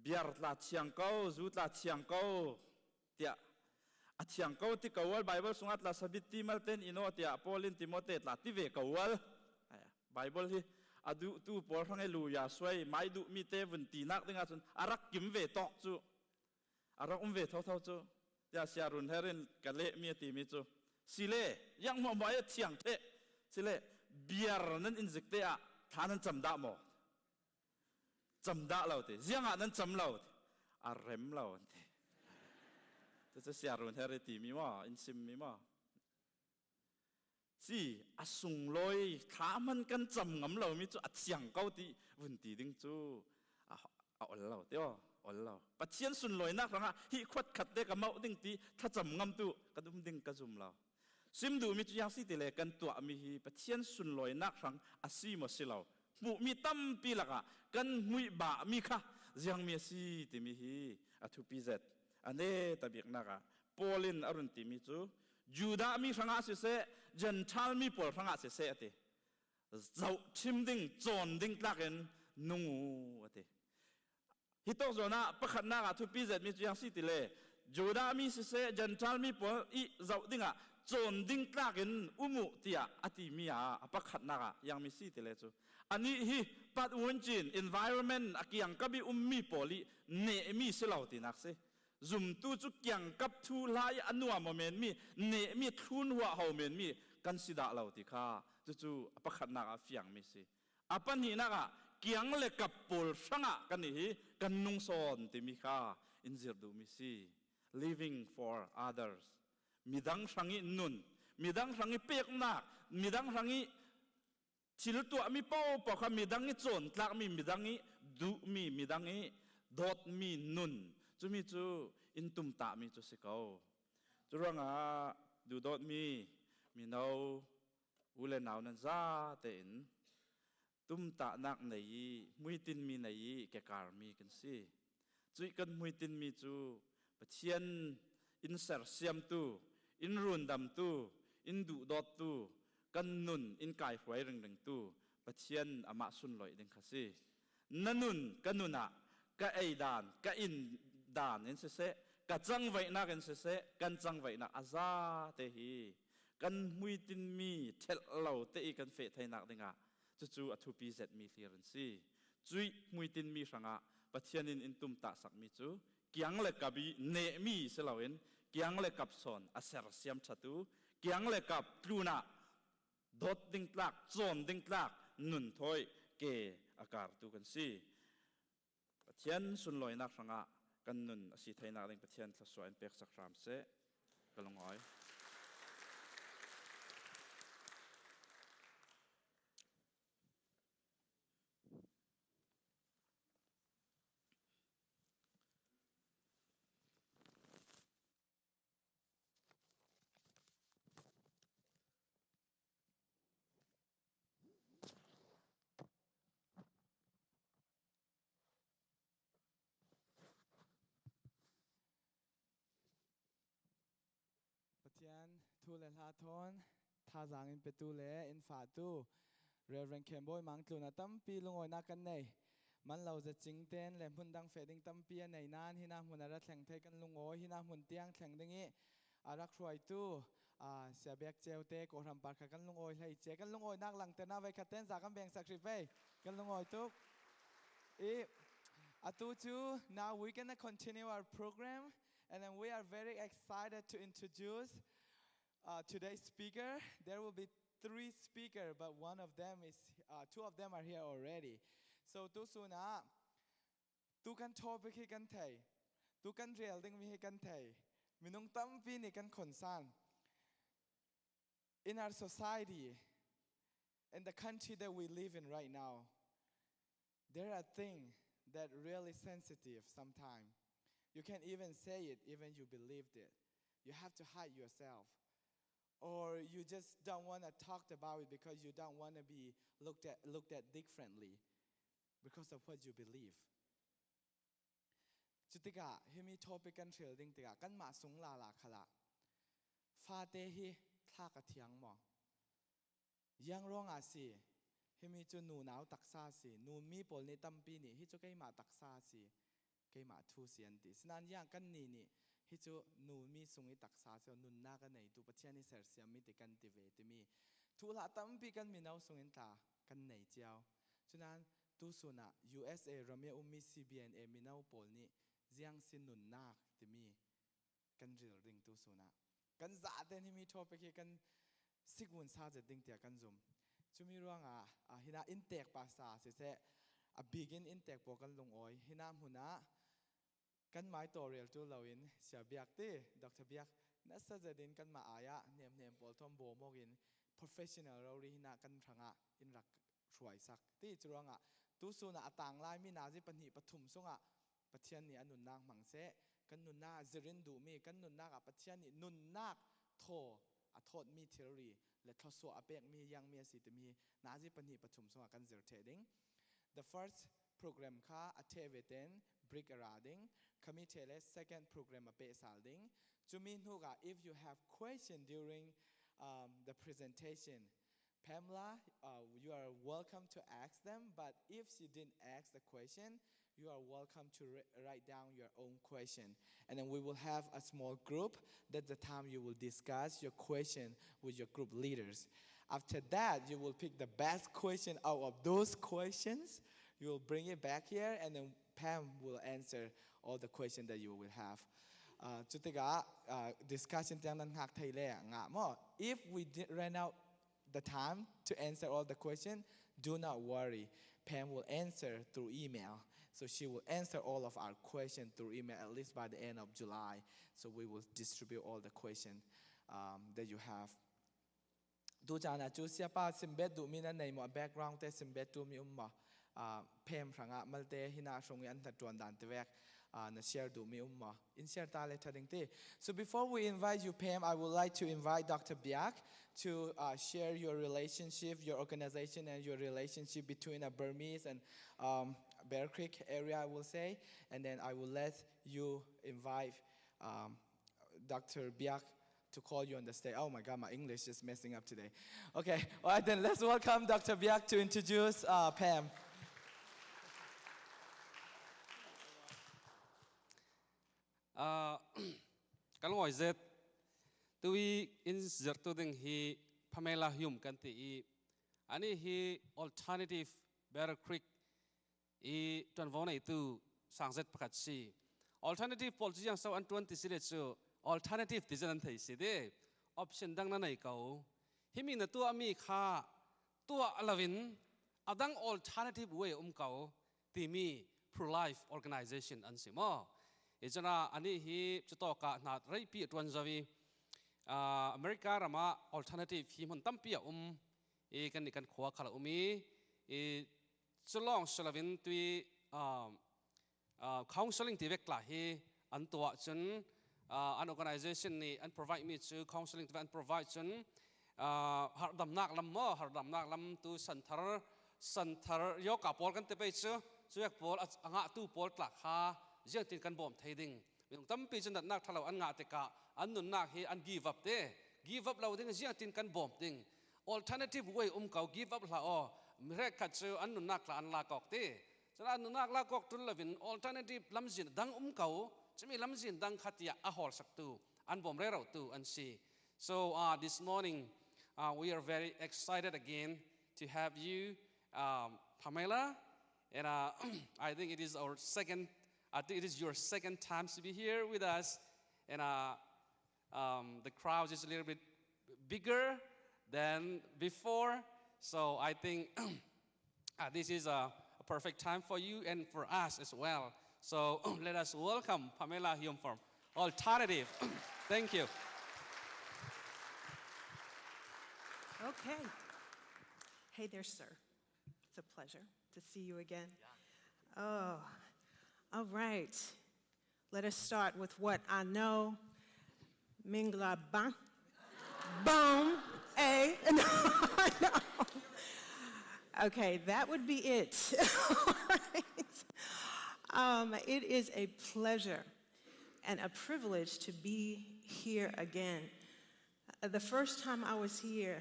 เบียร์ลาเทียงเก้าจูดลาเทียงเก้าเตียเทียงเก้าที่กวลไบเบิลสุงัดลาสบิติมัลเตนอินโนเตียปอลินติโมเตตลาที่เวกวลไบเบิลที่อดูตูปอลทั้งเอลูยาสวยไม่ดูมีเตวันตีนักดึงอาจนอารักกิมเวตอกจูอารักเวเท่าจูเดียเสียรุนเฮเรนกะเละมีตีมีจูสิเล่ยังมัวเทียงเทสิเล่เบียร์นั้นอินสิกเตะท่านั้นจำได้หมดจำได้เราเตยังนั้นจำเราอาเร็มเราเตจะเสียรุนเฮเรตีมีว่าอินซิมมีว่าสิอาสุงลอยขามันกันจำงำเรามีจูอัดเสียงเก้าตีวันตีดึงจูเอาเราเดียวเอาเราปัจเจียนสุนลอยนักหรอฮิขวัดขัดเด็กกับเมาดึงตีถ้าจำงำตู้กระดุมดึงกระจุมเราซิมดูมีจูยังสิติเลกันตัวมีฮิปัจเจียนสุนลอยนักหรังอาซีมาสิเรามุมีตั้มปีละกันมุยบะมีค่ะยังมีสิติมีฮิอาทุปีเจ็ดอันนี้ตะเบียกนักปอลินอรุณติมีจูยูดามีสังอาเสเจันทัลมีปอลสังอาเสติเจ้าชิมดิ้งจอนดิ้งตักเอ็นนุ่งติฮิตโตโซน่าประคันนักทุปีเจ็ดมีอย่างสิติเลยูดามีเสจันทัลมีปอลอีเจ้าดิ้งจอนดิ้งตักเอ็นอุมุติอาอติมีอาประคันนักยังมีสิติเลจูอันนี้ฮิปัดวันจิน environment อากิยังกับมีปอลีเนมีสิเหล่าตินักเสซุ่มตู้จุกยังกับทูลายอนุอาโมเมนมีเนมีทุนหัวเฮาเมนมีกันสิดาเราติค่ะจู่ๆประคันนักฟิยังมีสิอาปันหินักเกียงเล็กกับปูลสังกันนี่กันนุ่งสอนติมีค่ะอินเซอร์ดูมีสิ living for others มีดังสังอินุนมีดังสังอิเปียกนักมีดังสังอิชิลตัวมีเป้าปอกมีดังอิโจนตลักมีดังอิดูมีดังอิดอดมีนุนจูมีจู อินตุมตามีจุสิเกาจุรังดูดอดมีนาวอุเลนาวนันซาเต็นตุมตานักไหนมุยตินมีไหนแกการมีกันสิจุยกันมุยตินมีจูปะเทียนอินเสร์เซียมตูอินรุนดำตูอินดูดอดตูกันนุนอินกายหวยรึงตูปะเทียนอามาสุนลอยดึงข้าสินันนุนกันนุนะกะไอดานกะอินดานอินเสะกะจังไว้นักอินเสะกันจังไว้นักอาซาเตฮีกันมุยตินมีเทลเหล่าเตอีกันเฟะไทยนักดึงจู่ๆอทุปีเซตมีเลียรันสิจุยมุยตินมีสังปะเทียนินอินตุมตาสักมีจูกียงเล็กกับเนมีเสลาวินกียงเล็กกับสอนอาเซร์เซียมชัตุกียงเล็กกับกลูนาดดดิ้งตลักโจนดิ้งตลักนุนถอยเกอากาศตูกันสิปะเทียนสุนลอยนักสังกันนุนสิไทยนักดึงปะเทียนทศวรรษเป็กสักครามเสกลงอ้อย ปะเทียนทูเลลาทอนท่าจางอินเปตูเลอินฟาตูเรเวนเคมบอยมังตุนาตั้มปีลงอยนักกันเนยมันเราจะจิงเต้นและหุ่นดังเฟดิงตั้มปีในนานฮินาหุ่นอะไรแข่งเทกันลงอยฮินาหุ่นเตียงแข่งดังนี้อารักรวยตู้เสียเบียกเจลเตโกรัมปาร์กันลงอยให้เจกันลงอยนักหลังเตน่าไว้ขัดเต้นจากกันแบ่งสักสิบเฟกันลงอยตุกnow we're gonna continue our program. And then we are very excited to introduce today's speaker. There will be 3 speakers, but two of them are here already. So tu suna, tu kan topic hi kan thai, tu kan real ding mi hi kan thai, minung tampi ni kan konsan. In our society, in the country that we live in right now, there are things that really sensitive sometimes. You can't even say it, even you believed it. You have to hide yourself. Or you just don't want to talk about it because you don't want to be looked at differently because of what you believe. จุดที่กะที่มี topic กันเทรลดิ้งติกะกันมาสงลาลาขละฟาเตฮิทากะเทียงหมอยังร้องอาศีที่มีจุนูหนาวตักซาสีนูมีปอลในตั้มปีนี่ที่จุกไก่มาตักซาสีไก่มาทูเสียนติสนานย่างกันนี่ที่จุนูมีสงอิตักซาเสียนุนนากันในตัวปัจจัยในเสร์เสียมีติกันติเวติมีทุลาตั้มปีกันมีนาวสงอินตากันในเจ้าฉะนั้นตัวส่วน USA เราไม่มี CBANA มีนาวปอลนี่ยังสินุนนาติมีกันเรื่องตัวส่วนกันจ่าเต็นที่มีทอไปกันสิกุนซาจะดิ้งเตียกันซุ่มจุมีร่วงฮินาอินเตกภาษาเสbegin อินเตกบอกกันลงอ้อยฮินาหุนะกันหมายตัวเรียลตัวเราอินเสียเบียกตีดอกเบียกนัสจะดินกันมาอายะเนียมปอลทอมโบมกิน professional เราเรียนกันทางอินรักช่วยสักตีจรวงตัวส่วนต่างลายมีนาจิปัญหาปฐุมสงปะเทียนนี่นุนนางมังเสกันนุนนาจรินดูมีกันนุนนากับปะเทียนนี่นุนนาโทโทษมีเทอรีและทศวรรษเปกมียังมีสิทธิ์มีนาจิปัญหาปฐุมสงกันเจอเทดิ้ง The first program ค่ะอัตเวเตน brick arading คำมีเทเล second program เปสาลดิ้งจุมีนูกะ if you have question during the presentation Pamela, you are welcome to ask them, but if she didn't ask the question, you are welcome to write down your own question. And then we will have a small group. That's the time you will discuss your question with your group leaders. After that, you will pick the best question out of those questions. You will bring it back here, and then Pam will answer all the questions that you will have. จุดที่discussion จังนั้นหักไทยเลยif we ran out the time to answer all the questions, do not worry. Pam will answer through email. So she will answer all of our questions through email at least by the end of July. So we will distribute all the questions that you have. ดูจานะจูเสียป้าซิมเบตดูมีนั่นในหมวด background แต่ซิมเบตดูมีเพมพระงะมัลเตหินาชงยันตัดจวนดันตะแวก na share du mi umma in share ta le thading ti. So before we invite you, Pam, I would like to invite Dr. Biak to share your relationship, your organization, and your relationship between Burmese and Bear Creek area, I will say, and then I will let you invite Dr. Biak to call you on the stage. Oh my God, my English is messing up today. Okay, all right, then let's welcome Dr. Biak to introduce Pam. Kalau ngoi zet, tui in zertu ding hi Pamela Hume kan ti ani hi alternative Bear Creek I tuan vona itu sang zet pakat si alternative policy yang sau an tuan ti si chu alternative ti janan thei si de option dang na nei kau himi na tu ami kha tu alavin adang alternative way kau ti mi pro life organization an si mo ijana ani hi chutoka na rei pi tuan zawi America rama alternative hi mun tampia kan ni kan khwa khala Chalong Salavin tui counseling ti vek la hi an tua chun an organization ni an provide me to counseling to and provide chun har dam nak lam tu santhar yo ka pol kan te pe chu yak pol anga tu pol tla kha jeng tin kan bom thading yong tampi chun dat nak thalo an nga te ka an nun nak hi an give up lo ding jeng tin kan bom ding alternative way kau give up la Hre Kio an nun nak la an la kok ti chana an nun nak la kok tun lavin alternative lamjin dang kau chimi lamjin dang khatia a hol sak tu an bom re ro tu an si so this morning we are very excited again to have you Pamela and I think it is your second time to be here with us and the crowd is a little bit bigger than before. So I think this is a perfect time for you and for us as well. So let us welcome Pamela Hume from Alternative. Thank you. Okay. Hey there, sir. It's a pleasure to see you again. Oh, all right. Let us start with what I know. Mingla bang, boom, no. Okay, that would be it. It is a pleasure and a privilege to be here again. The first time I was here,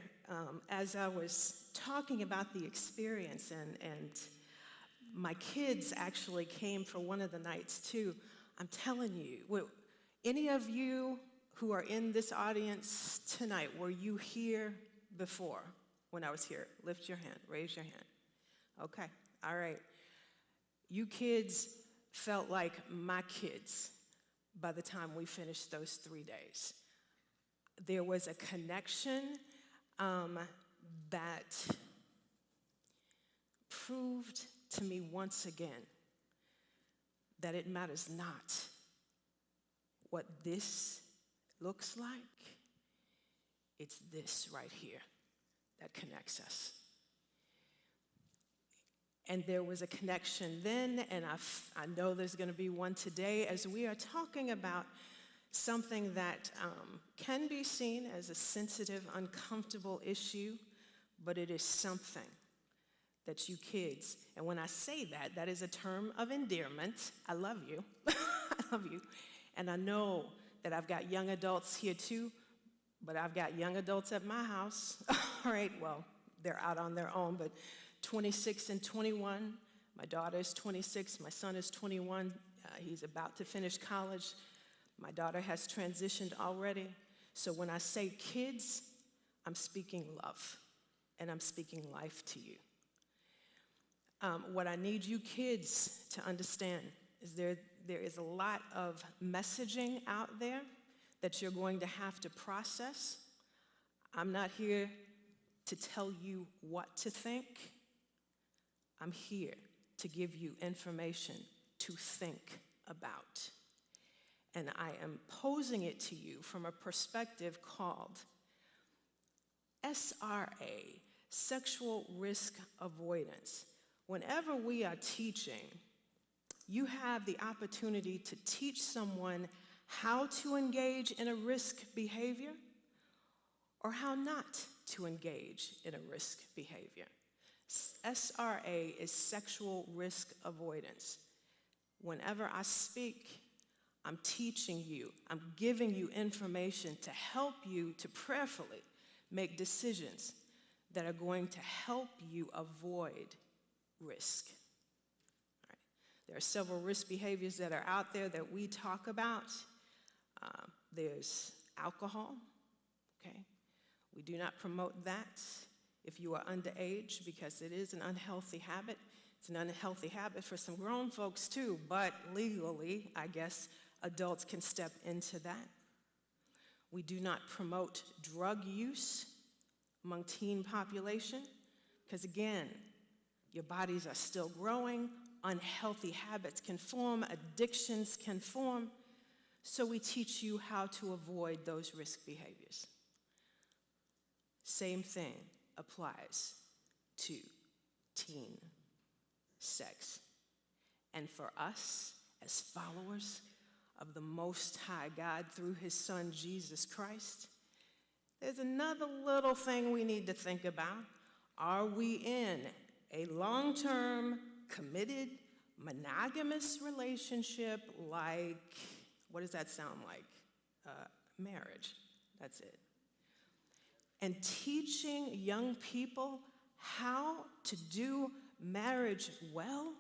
as I was talking about the experience, and my kids actually came for one of the nights too. I'm telling you, any of you who are in this audience tonight, were you here before? When I was here, lift your hand, raise your hand. Okay, all right. You kids felt like my kids by the time we finished those 3 days. There was a connection that proved to me once again that it matters not what this looks like, it's this right here that connects us. And there was a connection then, and I know there's going to be one today as we are talking about something that can be seen as a sensitive, uncomfortable issue, but it is something that you kids, and when I say that, that is a term of endearment. I love you. I love you. And I know that I've got young adults here too, but I've got young adults at my house. All right, well, they're out on their own, but 26 and 21. My daughter is 26. My son is 21. He's about to finish college. My daughter has transitioned already. So when I say kids, I'm speaking love, and I'm speaking life to you. What I need you kids to understand is there is a lot of messaging out there that you're going to have to process. I'm not here to tell you what to think. I'm here to give you information to think about. And I am posing it to you from a perspective called SRA, sexual risk avoidance. Whenever we are teaching you have the opportunity to teach someone how to engage in a risk behavior or how not to engage in a risk behavior. SRA is sexual risk avoidance. Whenever I speak, I'm teaching you, I'm giving you information to help you to prayerfully make decisions that are going to help you avoid risk. All right. There are several risk behaviors that are out there that we talk about. There's alcohol, okay? We do not promote that if you are underage because it is an unhealthy habit. It's an unhealthy habit for some grown folks too, but legally, I guess, adults can step into that. We do not promote drug use among teen population because again, your bodies are still growing, unhealthy habits can form, addictions can form, so we teach you how to avoid those risk behaviors. Same thing applies to teen sex. And for us, as followers of the Most High God through his Son, Jesus Christ, there's another little thing we need to think about. Are we in a long-term, committed, monogamous relationship like, what does that sound like? Marriage, that's it. And teaching young people how to do marriage well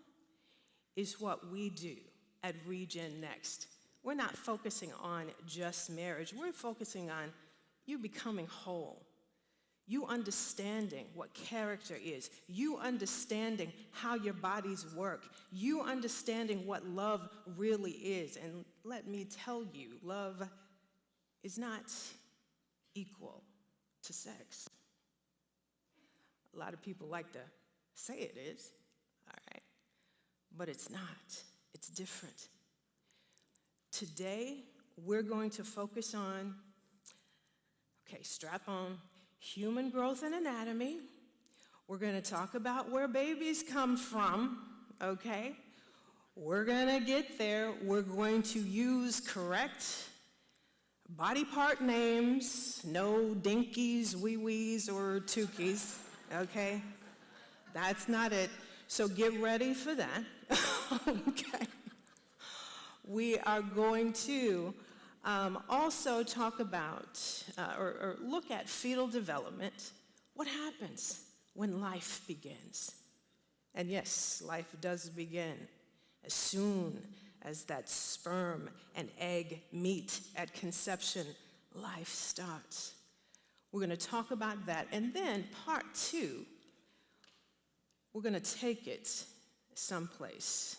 is what we do at Regen Next. We're not focusing on just marriage. We're focusing on you becoming whole, you understanding what character is, you understanding how your bodies work, you understanding what love really is. And let me tell you, love is not equal to sex. A lot of people like to say it is, all right, but it's not. It's different. Today, we're going to focus on, okay, strap on, human growth and anatomy. We're going to talk about where babies come from, okay? We're going to get there. We're going to use correct body part names, no dinkies, wee-wees, or tookies, okay? That's not it. So get ready for that, okay? We are going to also talk about or look at fetal development. What happens when life begins? And yes, life does begin as soon as that sperm and egg meet at conception, life starts. We're going to talk about that. And then part 2, we're going to take it someplace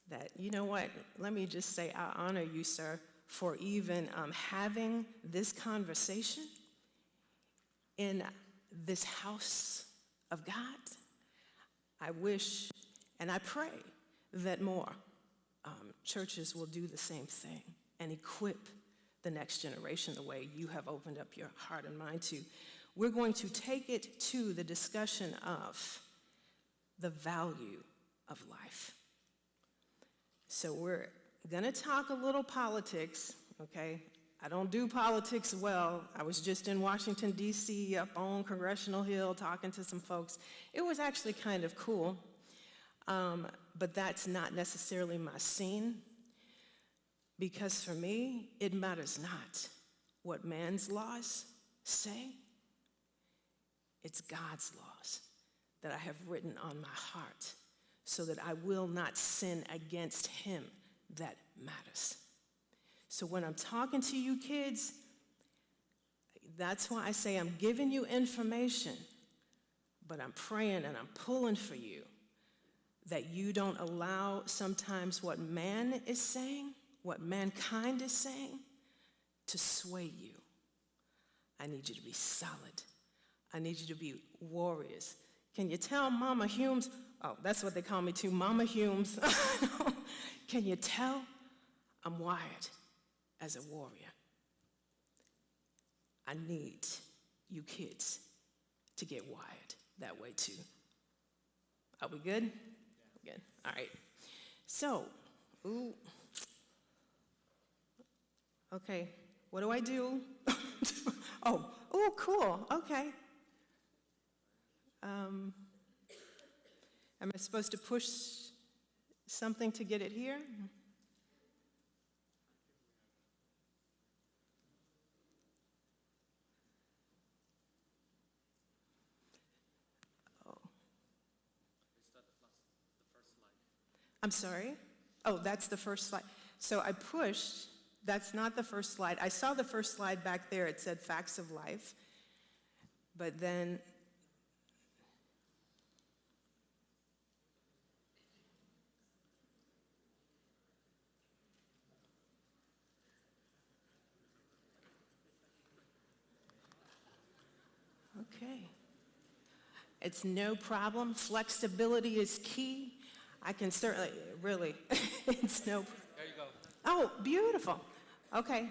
that, you know what, let me just say I honor you, sir, for even having this conversation in this house of God. I wish and I pray that more churches will do the same thing and equip the next generation the way you have opened up your heart and mind to. We're going to take it to the discussion of the value of life. So we're going to talk a little politics, okay? I don't do politics well. I was just in Washington, D.C., up on Congressional Hill talking to some folks. It was actually kind of cool, but that's not necessarily my scene, because for me, it matters not what man's laws say. It's God's laws that I have written on my heart so that I will not sin against him. That matters. So when I'm talking to you kids, that's why I say I'm giving you information, but I'm praying and I'm pulling for you that you don't allow sometimes what man is saying, what mankind is saying, to sway you. I need you to be solid. I need you to be warriors. Can you tell Mama Humes? Oh, that's what they call me too, Mama Humes. Can you tell I'm wired as a warrior? I need you kids to get wired that way too. Are we good? good. All right. So, ooh. Okay, what do I do? Oh, cool, okay. Am I supposed to push something to get it here? Oh. I'm sorry? Oh, that's the first slide. So I pushed, that's not the first slide. I saw the first slide back there, it said facts of life. But then, okay. It's no problem. Flexibility is key. I can certainly, really, it's no. There you go. Oh, beautiful. Okay.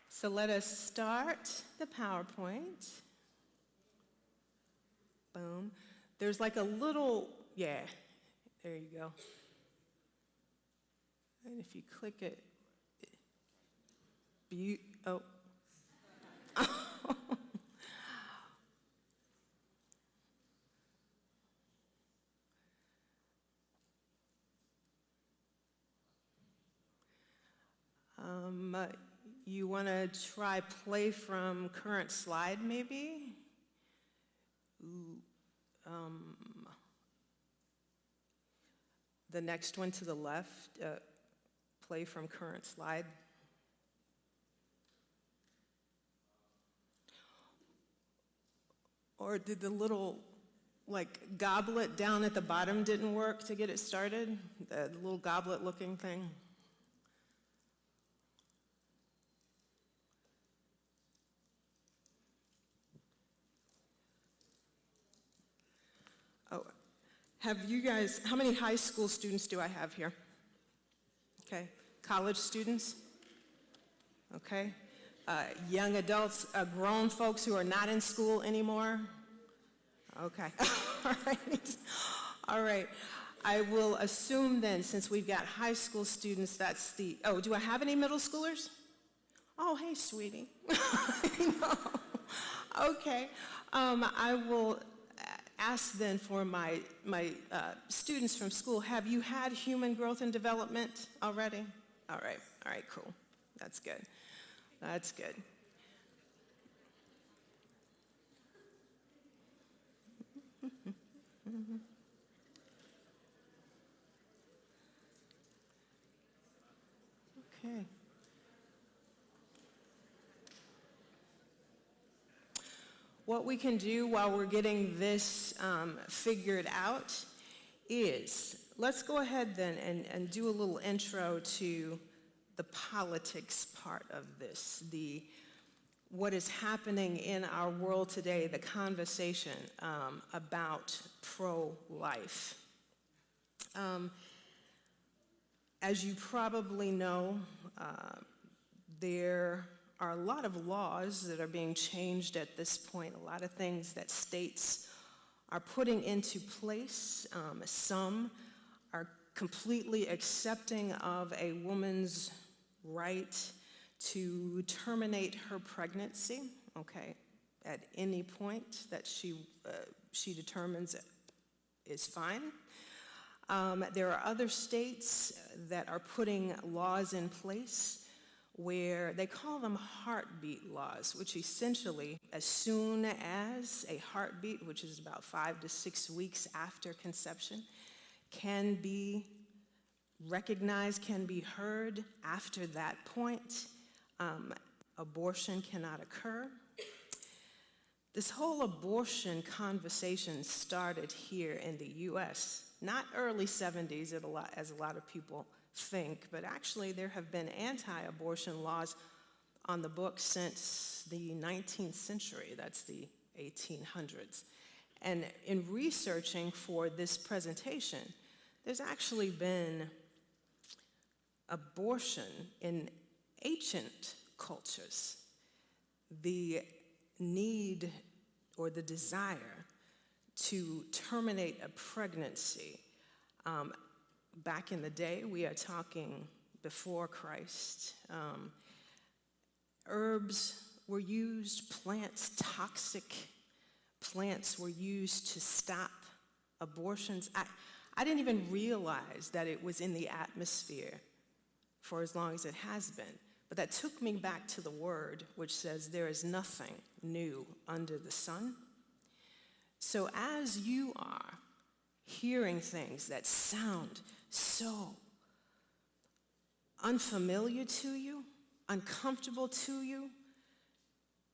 So let us start the PowerPoint. Boom. There's like a little, yeah, there you go. And if you click it, oh. You want to try play from current slide, maybe? The next one to the left, play from current slide. Or did the little, like, goblet down at the bottom didn't work to get it started? The little goblet-looking thing? Oh, have you guys, how many high school students do I have here? Okay, college students? Okay, young adults, grown folks who are not in school anymore? Okay, all right, all right. I will assume then, since we've got high school students, that's the, oh, do I have any middle schoolers? Oh, hey, sweetie. No. Okay, I will ask then for my students from school, have you had human growth and development already? All right, cool. That's good. That's good. Okay. What we can do while we're getting this figured out is, let's go ahead then and do a little intro to the politics part of this, what is happening in our world today, the conversation about pro-life. As you probably know, there are a lot of laws that are being changed at this point, a lot of things that states are putting into place. Some are completely accepting of a woman's right to terminate her pregnancy, okay, at any point that she determines is fine. There are other states that are putting laws in place where they call them heartbeat laws, which essentially, as soon as a heartbeat, which is about 5 to 6 weeks after conception, can be recognized, can be heard, after that point, abortion cannot occur. This whole abortion conversation started here in the US, not early 70s as a lot of people think, but actually there have been anti-abortion laws on the books since the 19th century, that's the 1800s. And in researching for this presentation, there's actually been abortion in ancient cultures. The need or the desire to terminate a pregnancy Back in the day, we are talking before Christ, herbs were used, toxic plants were used to stop abortions. I didn't even realize that it was in the atmosphere for as long as it has been. But that took me back to the word, which says there is nothing new under the sun. So as you are hearing things that sound so unfamiliar to you, uncomfortable to you,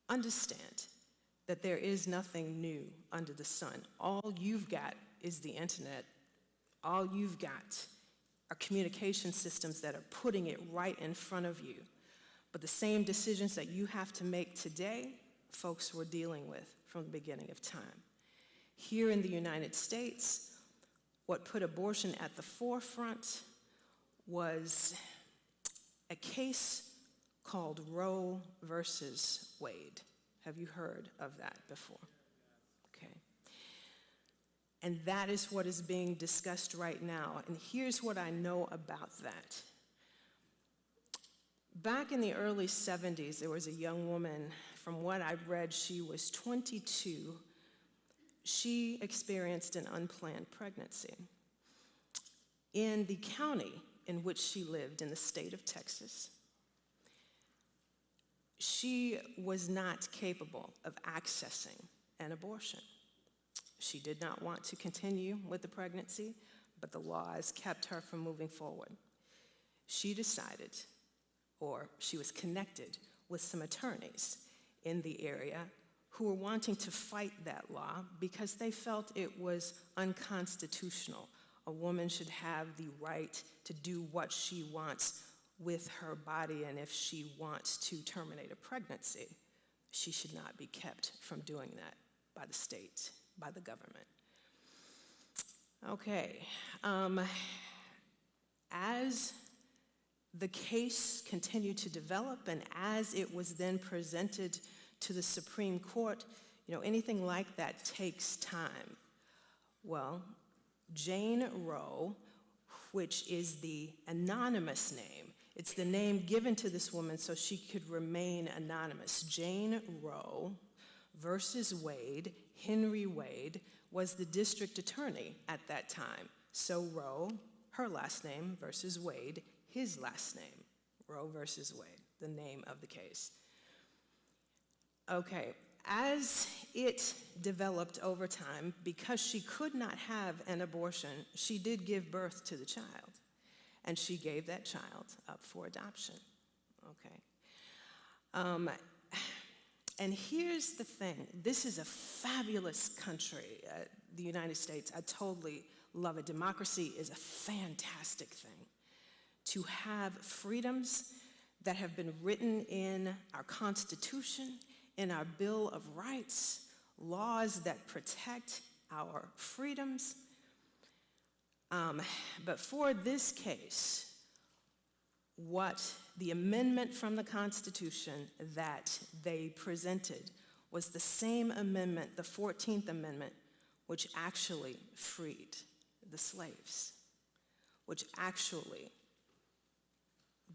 understand that there is nothing new under the sun. All you've got is the internet. All you've got are communication systems that are putting it right in front of you. But the same decisions that you have to make today, folks were dealing with from the beginning of time. Here in the United States, what put abortion at the forefront was a case called Roe versus Wade. Have you heard of that before? Okay. And that is what is being discussed right now. And here's what I know about that. Back in the early 70s, there was a young woman, from what I read, she was 22. She experienced an unplanned pregnancy. In the county in which she lived, in the state of Texas, she was not capable of accessing an abortion. She did not want to continue with the pregnancy, but the laws kept her from moving forward. She decided, or she was connected with some attorneys in the area who were wanting to fight that law because they felt it was unconstitutional. A woman should have the right to do what she wants with her body, and if she wants to terminate a pregnancy, she should not be kept from doing that by the state, by the government. Okay, as the case continued to develop and as it was then presented to the Supreme Court, anything like that takes time. Well, Jane Roe, which is the anonymous name, it's the name given to this woman so she could remain anonymous. Jane Roe versus Wade, Henry Wade, was the district attorney at that time. So Roe, her last name, versus Wade, his last name. Roe versus Wade, the name of the case. Okay, as it developed over time, because she could not have an abortion, she did give birth to the child. And she gave that child up for adoption, okay? And here's the thing. This is a fabulous country, the United States. I totally love it. Democracy is a fantastic thing. To have freedoms that have been written in our Constitution, in our Bill of Rights, laws that protect our freedoms. But for this case, what the amendment from the Constitution that they presented was the same amendment, the 14th Amendment, which actually freed the slaves, which actually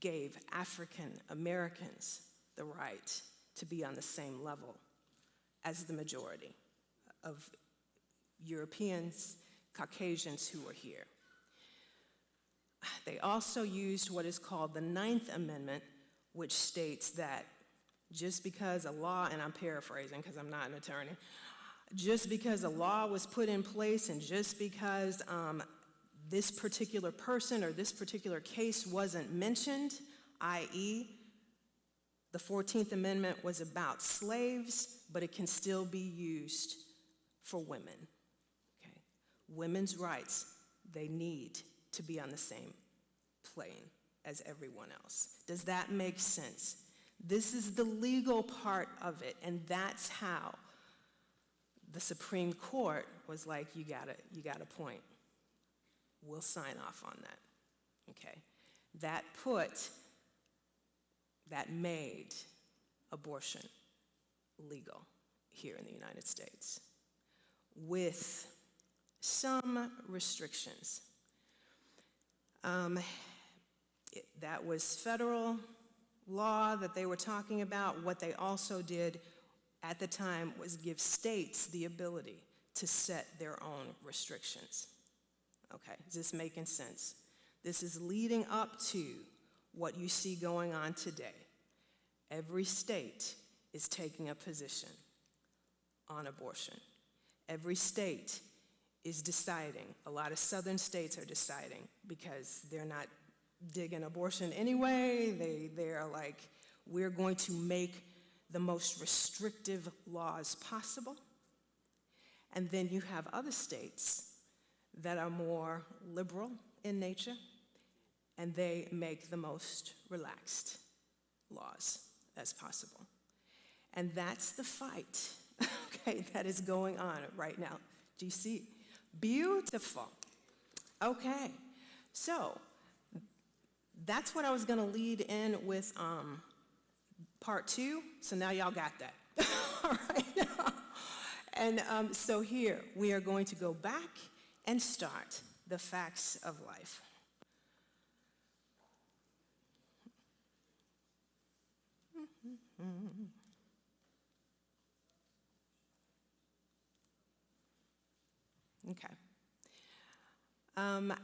gave African Americans the right to be on the same level as the majority of Europeans, Caucasians who were here. They also used what is called the 9th Amendment, which states that just because a law, and I'm paraphrasing because I'm not an attorney, just because a law was put in place and just because this particular person or this particular case wasn't mentioned, i.e., the 14th Amendment was about slaves, but it can still be used for women. Okay? Women's rights, they need to be on the same plane as everyone else. Does that make sense? This is the legal part of it, and that's how the Supreme Court was like, you got a point. We'll sign off on that. Okay? That made abortion legal here in the United States with some restrictions. That was federal law that they were talking about. What they also did at the time was give states the ability to set their own restrictions. Okay, is this making sense? This is leading up to what you see going on today. Every state is taking a position on abortion. Every state is deciding. A lot of southern states are deciding because they're not digging abortion anyway. They're like, we're going to make the most restrictive laws possible. And then you have other states that are more liberal in nature, and they make the most relaxed laws as possible. And that's the fight, okay, that is going on right now. Do you see? Beautiful. Okay, so that's what I was gonna lead in with part 2. So now y'all got that. All right. And so here, we are going to go back and start the facts of life. Okay.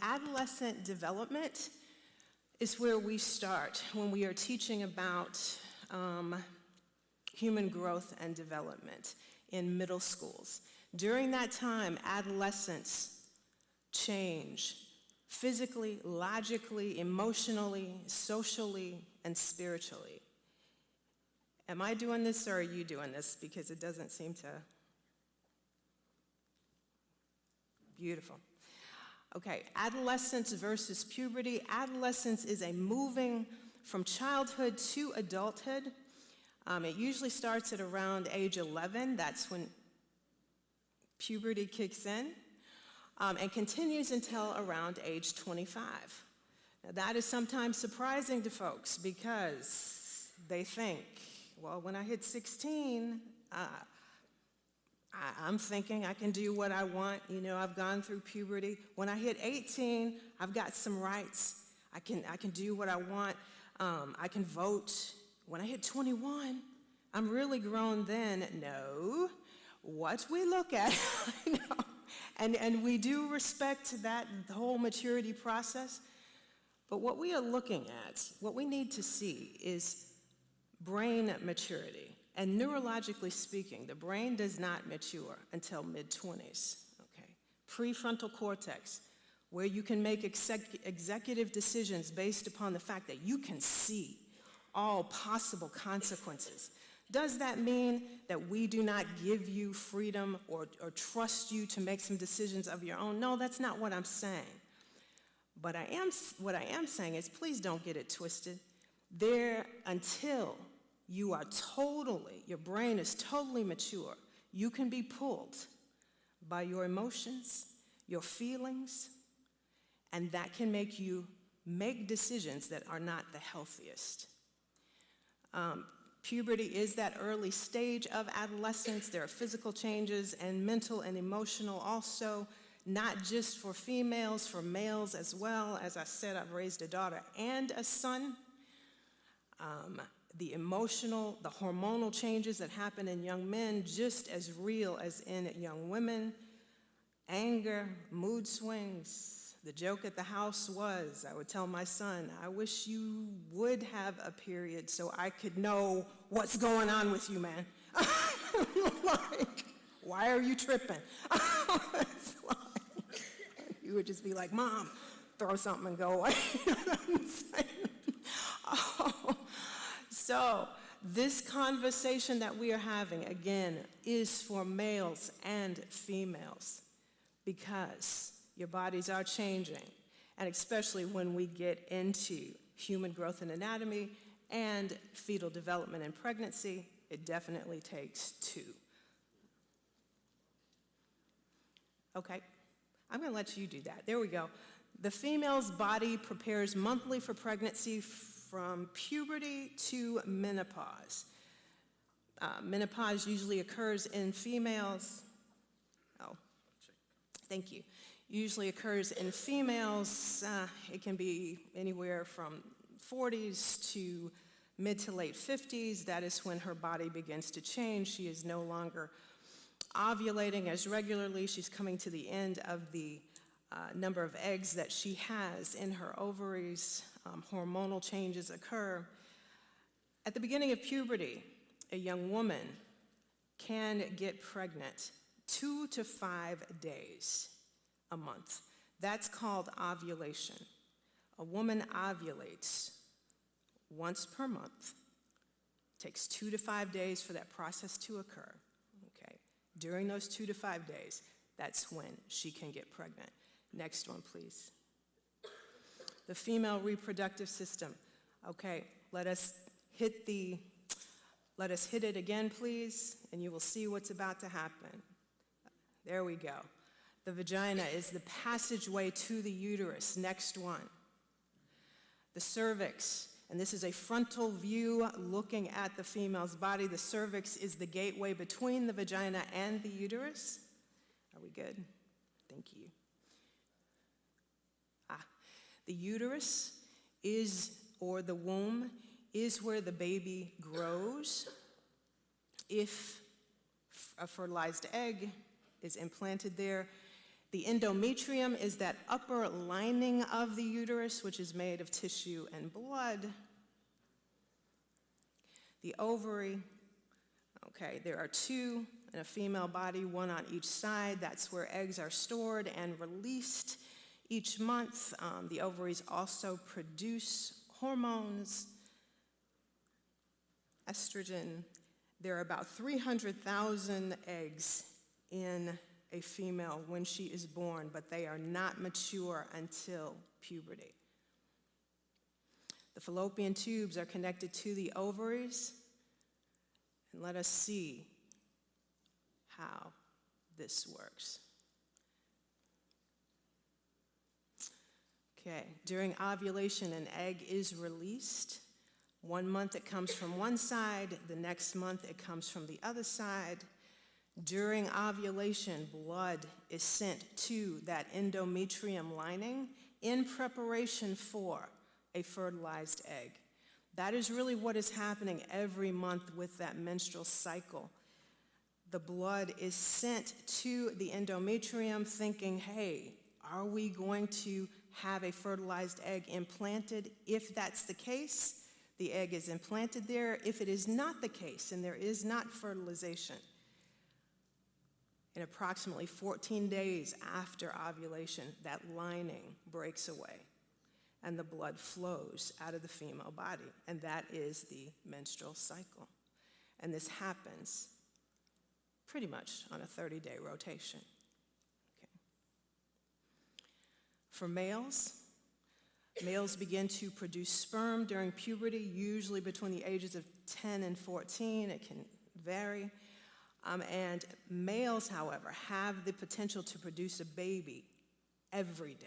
Adolescent development is where we start when we are teaching about human growth and development in middle schools. During that time, adolescents change physically, logically, emotionally, socially, and spiritually. Am I doing this or are you doing this? Because it doesn't seem to. Beautiful. Okay, adolescence versus puberty. Adolescence is a moving from childhood to adulthood. It usually starts at around age 11. That's when puberty kicks in, and continues until around age 25. Now, that is sometimes surprising to folks because they think, well, when I hit 16, I'm thinking I can do what I want. You know, I've gone through puberty. When I hit 18, I've got some rights. I can do what I want. I can vote. When I hit 21, I'm really grown then. No, what we look at, I know, and we do respect that whole maturity process, but what we are looking at, what we need to see is brain maturity. And neurologically speaking, the brain does not mature until mid-20s, okay? Prefrontal cortex, where you can make executive decisions based upon the fact that you can see all possible consequences. Does that mean that we do not give you freedom or trust you to make some decisions of your own? No, that's not what I'm saying. But what I am saying is, please don't get it twisted. Until you are your brain is totally mature, you can be pulled by your emotions, your feelings, and that can make you make decisions that are not the healthiest. Puberty is that early stage of adolescence. There are physical changes and mental and emotional also, not just for females, for males as well. As I said, I've raised a daughter and a son. The emotional, the hormonal changes that happen in young men, just as real as in young women. Anger, mood swings. The joke at the house was, I would tell my son, I wish you would have a period so I could know what's going on with you, man. Like, why are you tripping? It's like, you would just be like, Mom, throw something and go away. You know what I'm saying? So this conversation that we are having, again, is for males and females because your bodies are changing, and especially when we get into human growth and anatomy and fetal development and pregnancy, it definitely takes two. Okay, I'm gonna let you do that. There we go. The female's body prepares monthly for pregnancy from puberty to menopause. Menopause usually occurs in females. Oh, thank you. usually occurs in females. It can be anywhere from 40s to mid to late 50s. That is when her body begins to change. She is no longer ovulating as regularly. She's coming to the end of the number of eggs that she has in her ovaries. Hormonal changes occur. At the beginning of puberty, a young woman can get pregnant 2 to 5 days a month. That's called ovulation. A woman ovulates once per month. It takes 2 to 5 days for that process to occur. Okay. During those 2 to 5 days, that's when she can get pregnant. Next one, please. The female reproductive system. Okay, let us hit it again, please, and you will see what's about to happen. There we go. The vagina is the passageway to the uterus. Next one. The cervix, and this is a frontal view looking at the female's body. The cervix is the gateway between the vagina and the uterus. Are we good? Thank you. The uterus is, or the womb, is where the baby grows. If a fertilized egg is implanted there, the endometrium is that upper lining of the uterus, which is made of tissue and blood. The ovary, okay, there are 2 in a female body, 1 on each side. That's where eggs are stored and released each month. The ovaries also produce hormones, estrogen. There are about 300,000 eggs in a female when she is born, but they are not mature until puberty. The fallopian tubes are connected to the ovaries, and let us see how this works. Okay, during ovulation, an egg is released. 1 month it comes from one side, the next month it comes from the other side. During ovulation, blood is sent to that endometrium lining in preparation for a fertilized egg. That is really what is happening every month with that menstrual cycle. The blood is sent to the endometrium thinking, hey, are we going to have a fertilized egg implanted? If that's the case, the egg is implanted there. If it is not the case and there is not fertilization, in approximately 14 days after ovulation, that lining breaks away and the blood flows out of the female body, and that is the menstrual cycle. And this happens pretty much on a 30-day rotation. For males begin to produce sperm during puberty, usually between the ages of 10 and 14. It can vary. And males, however, have the potential to produce a baby every day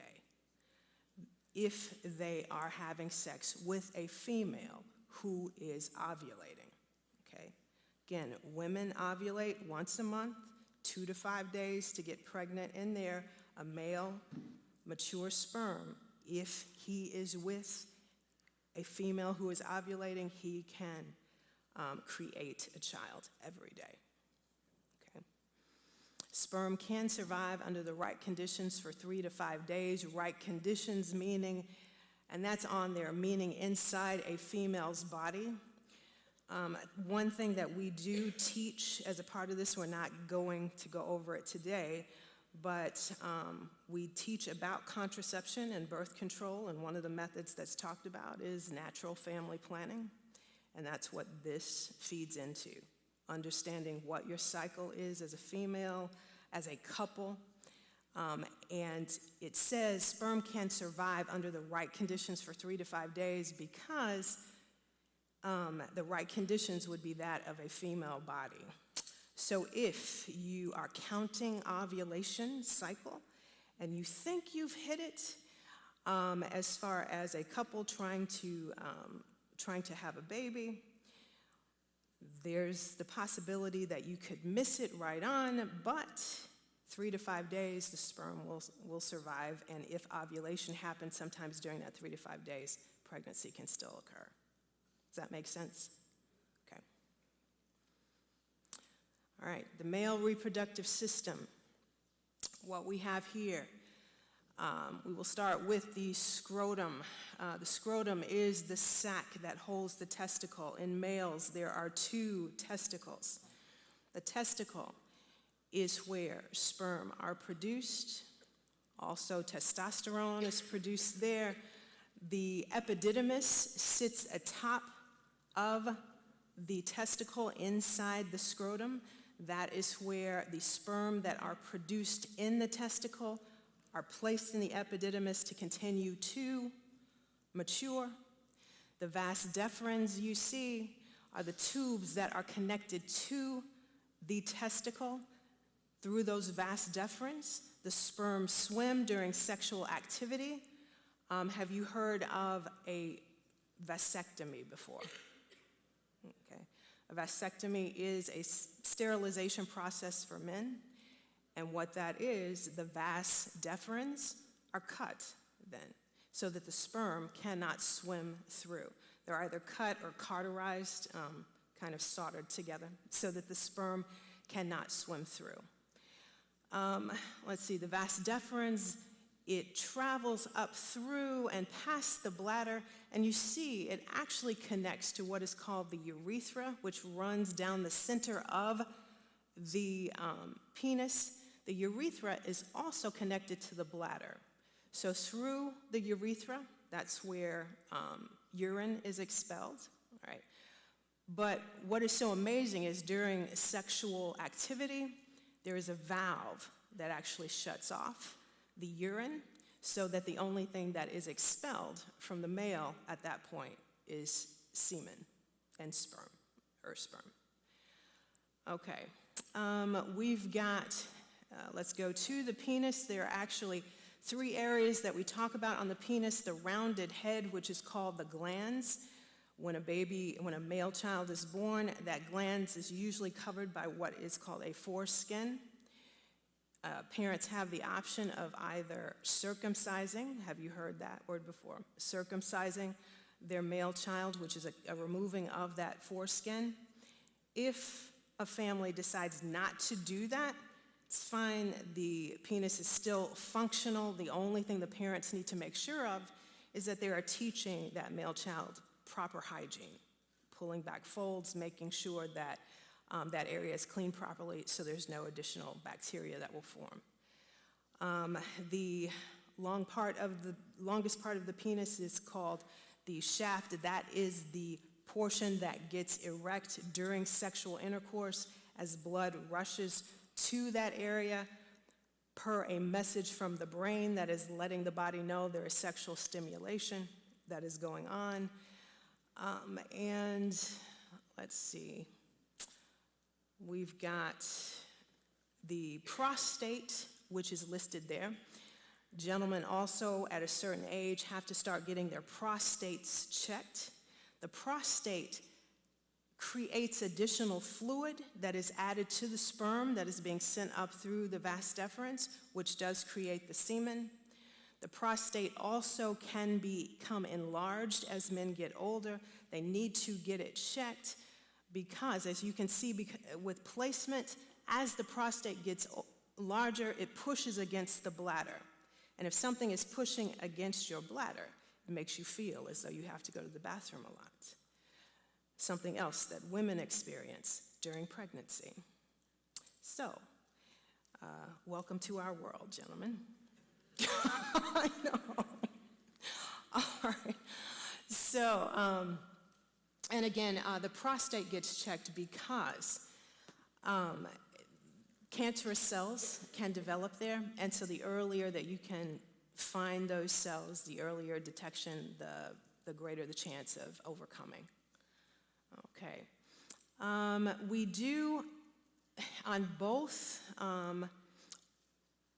if they are having sex with a female who is ovulating. Okay? Again, women ovulate once a month, 2 to 5 days to get pregnant in there. A male mature sperm, if he is with a female who is ovulating, he can create a child every day. Okay. Sperm can survive under the right conditions for 3 to 5 days. Right conditions meaning, and that's on there, meaning inside a female's body. One thing that we do teach as a part of this, we're not going to go over it today, but we teach about contraception and birth control, and one of the methods that's talked about is natural family planning, and that's what this feeds into. Understanding what your cycle is as a female, as a couple, and it says sperm can survive under the right conditions for 3 to 5 days because the right conditions would be that of a female body. So if you are counting ovulation cycle and you think you've hit it, as far as a couple trying to have a baby, there's the possibility that you could miss it right on, but 3 to 5 days, the sperm will survive, and if ovulation happens sometimes during that 3 to 5 days, pregnancy can still occur. Does that make sense? Okay. All right, the male reproductive system. What we have here, we will start with the scrotum. The scrotum is the sac that holds the testicle. In males, there are 2 testicles. The testicle is where sperm are produced. Also, testosterone is produced there. The epididymis sits atop of the testicle inside the scrotum. That is where the sperm that are produced in the testicle are placed in the epididymis to continue to mature. The vas deferens you see are the tubes that are connected to the testicle. Through those vas deferens, the sperm swim during sexual activity. Have you heard of a vasectomy before? Okay. A vasectomy is a sterilization process for men, and what that is, the vas deferens are cut then, so that the sperm cannot swim through. They're either cut or cauterized, kind of soldered together, so that the sperm cannot swim through. Let's see, the vas deferens, it travels up through and past the bladder, and you see it actually connects to what is called the urethra, which runs down the center of the penis. The urethra is also connected to the bladder. So through the urethra, that's where urine is expelled, all right? But what is so amazing is during sexual activity, there is a valve that actually shuts off the urine so that the only thing that is expelled from the male at that point is semen and sperm. Okay, we've got, let's go to the penis. There are actually 3 areas that we talk about on the penis: the rounded head, which is called the glans. When a male child is born, that glans is usually covered by what is called a foreskin. Parents have the option of either circumcising, have you heard that word before? Circumcising their male child, which is a removing of that foreskin. If a family decides not to do that, it's fine. The penis is still functional. The only thing the parents need to make sure of is that they are teaching that male child proper hygiene, pulling back folds, making sure that that area is cleaned properly so there's no additional bacteria that will form. The longest part of the penis is called the shaft. That is the portion that gets erect during sexual intercourse as blood rushes to that area per a message from the brain that is letting the body know there is sexual stimulation that is going on. And let's see, we've got the prostate, which is listed there. Gentlemen also at a certain age have to start getting their prostates checked. The prostate creates additional fluid that is added to the sperm that is being sent up through the vas deferens, which does create the semen. The prostate also can become enlarged as men get older. They need to get it checked because, as you can see, with placement, as the prostate gets larger, it pushes against the bladder. And if something is pushing against your bladder, it makes you feel as though you have to go to the bathroom a lot. Something else that women experience during pregnancy. So, welcome to our world, gentlemen. I know. All right. So, and again, the prostate gets checked because cancerous cells can develop there, and so the earlier that you can find those cells, the earlier detection, the greater the chance of overcoming. Okay. We do, on both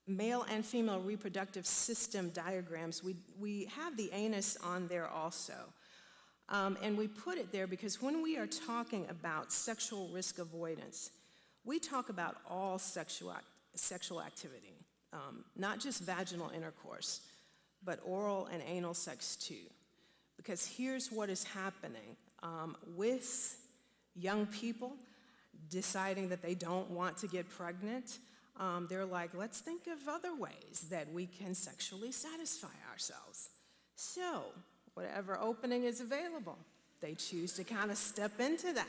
male and female reproductive system diagrams, we have the anus on there also. And we put it there because when we are talking about sexual risk avoidance, we talk about all sexual sexual activity, not just vaginal intercourse, but oral and anal sex too. Because here's what is happening with young people deciding that they don't want to get pregnant. They're like, let's think of other ways that we can sexually satisfy ourselves. So, whatever opening is available, they choose to kind of step into that.